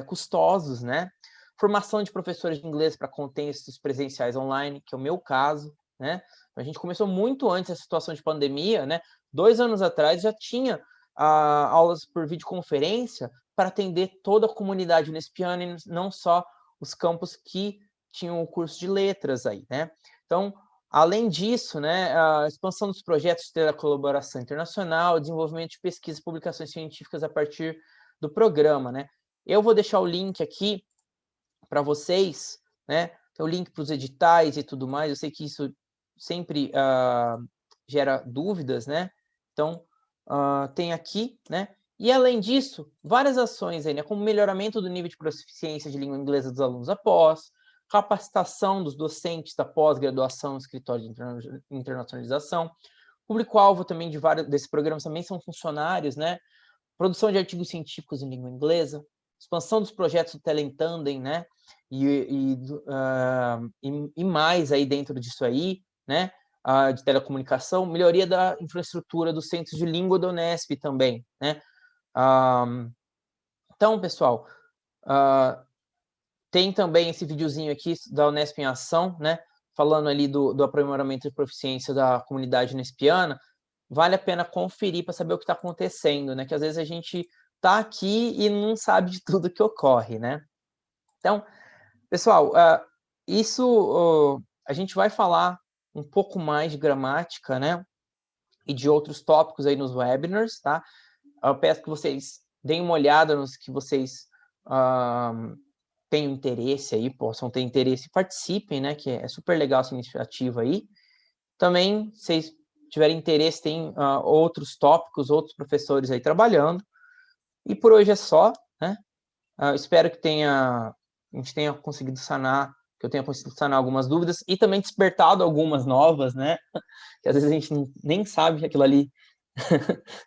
custosos, né? Formação de professores de inglês para contextos presenciais online, que é o meu caso, né? A gente começou muito antes da situação de pandemia, né? 2 anos atrás já tinha aulas por videoconferência para atender toda a comunidade unespiana e não só os campos que tinham o curso de letras aí, né? Então, além disso, né, a expansão dos projetos de colaboração internacional, desenvolvimento de pesquisas e publicações científicas a partir do programa, né? Eu vou deixar o link aqui para vocês, né? Tem o link para os editais e tudo mais. Eu sei que isso sempre gera dúvidas, né? Então, tem aqui, né? E, além disso, várias ações aí, né? Como melhoramento do nível de proficiência de língua inglesa dos alunos após, capacitação dos docentes da pós-graduação, escritório de internacionalização. Público-alvo também de vários desses programas também são funcionários, né? Produção de artigos científicos em língua inglesa, expansão dos projetos do Telentandem, né? E mais aí dentro disso aí, né? De telecomunicação, melhoria da infraestrutura dos centros de língua da Unesp também, né? Então, pessoal, tem também esse videozinho aqui da Unesp em Ação, né? Falando ali do aprimoramento de proficiência da comunidade unespiana. Vale a pena conferir para saber o que está acontecendo, né? Que às vezes a gente está aqui e não sabe de tudo que ocorre, né? Então, pessoal, isso a gente vai falar um pouco mais de gramática, né? E de outros tópicos aí nos webinars, tá? Eu peço que vocês deem uma olhada nos que vocês tenham interesse aí, possam ter interesse e participem, né? Que é super legal essa iniciativa aí. Também, se vocês tiverem interesse, tem outros tópicos, outros professores aí trabalhando. E por hoje é só, né? Espero que a gente tenha conseguido sanar, que eu tenha conseguido sanar algumas dúvidas e também despertado algumas novas, né? Que às vezes a gente nem sabe que aquilo ali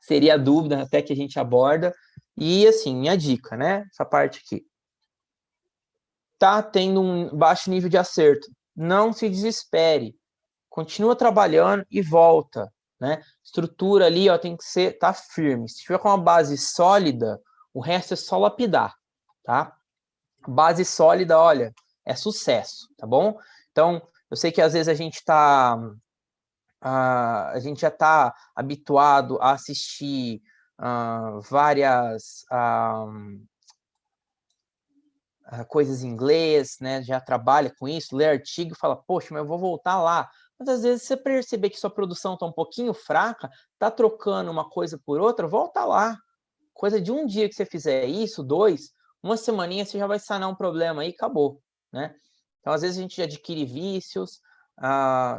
seria dúvida até que a gente aborda. E assim, minha dica, né? Essa parte aqui. Tá tendo um baixo nível de acerto. Não se desespere. Continua trabalhando e volta, né? Estrutura ali, ó, tem que tá firme. Se tiver com uma base sólida, o resto é só lapidar, tá? Base sólida, olha, é sucesso, tá bom? Então, eu sei que às vezes a gente já está habituado a assistir várias coisas em inglês, né? Já trabalha com isso, lê artigo e fala, poxa, mas eu vou voltar lá. Mas às vezes você perceber que sua produção está um pouquinho fraca, está trocando uma coisa por outra, volta lá. Coisa de um dia que você fizer isso, 2, uma semaninha você já vai sanar um problema aí e acabou, né? Então, às vezes a gente adquire vícios,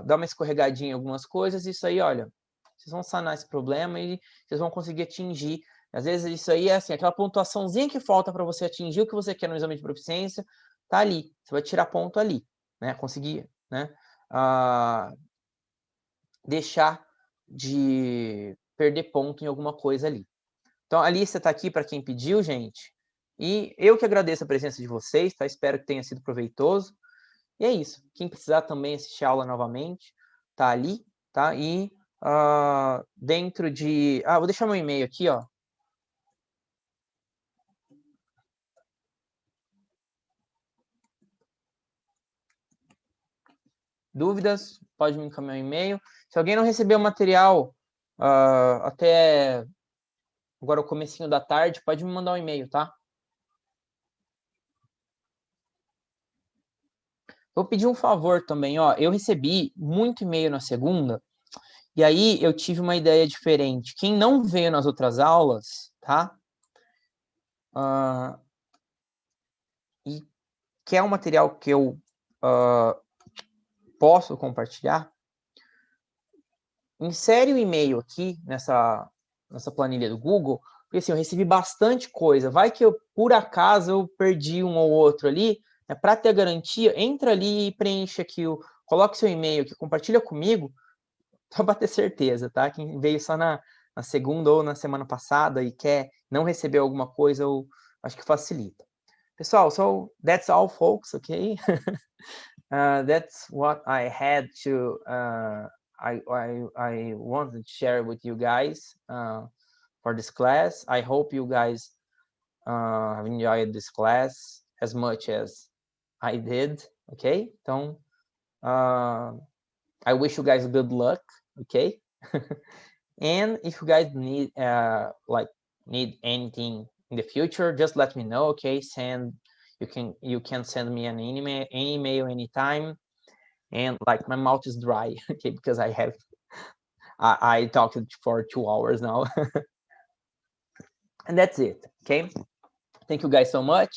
dá uma escorregadinha em algumas coisas, isso aí, olha, vocês vão sanar esse problema e vocês vão conseguir atingir. Às vezes isso aí é assim, aquela pontuaçãozinha que falta para você atingir o que você quer no exame de proficiência, tá ali. Você vai tirar ponto ali, né? Conseguir, né? Deixar de perder ponto em alguma coisa ali. Então, a lista está aqui para quem pediu, gente. E eu que agradeço a presença de vocês, tá? Espero que tenha sido proveitoso. E é isso. Quem precisar também assistir a aula novamente, tá ali, tá? E dentro de... vou deixar meu e-mail aqui, ó. Dúvidas, pode me encaminhar um e-mail. Se alguém não recebeu o material até agora o comecinho da tarde, pode me mandar um e-mail, tá? Vou pedir um favor também, ó. Eu recebi muito e-mail na segunda, e aí eu tive uma ideia diferente. Quem não veio nas outras aulas, tá? E quer um material que eu posso compartilhar, insere o e-mail aqui nessa planilha do Google, porque assim, eu recebi bastante coisa. Vai que eu, por acaso, eu perdi um ou outro ali, né, para ter a garantia, entra ali e preenche aqui, coloque seu e-mail aqui, compartilha comigo, para ter certeza, tá? Quem veio só na segunda ou na semana passada e quer não receber alguma coisa, eu acho que facilita. Pessoal, so that's all, folks, okay? That's what I had to I wanted to share with you guys for this class. I hope you guys have enjoyed this class as much as I did. Okay, então I wish you guys good luck. Okay, and if you guys need need anything in the future, just let me know. Okay, you can send me an email anytime. And like my mouth is dry, okay, because I talked for 2 hours now. And that's it, okay? Thank you guys so much.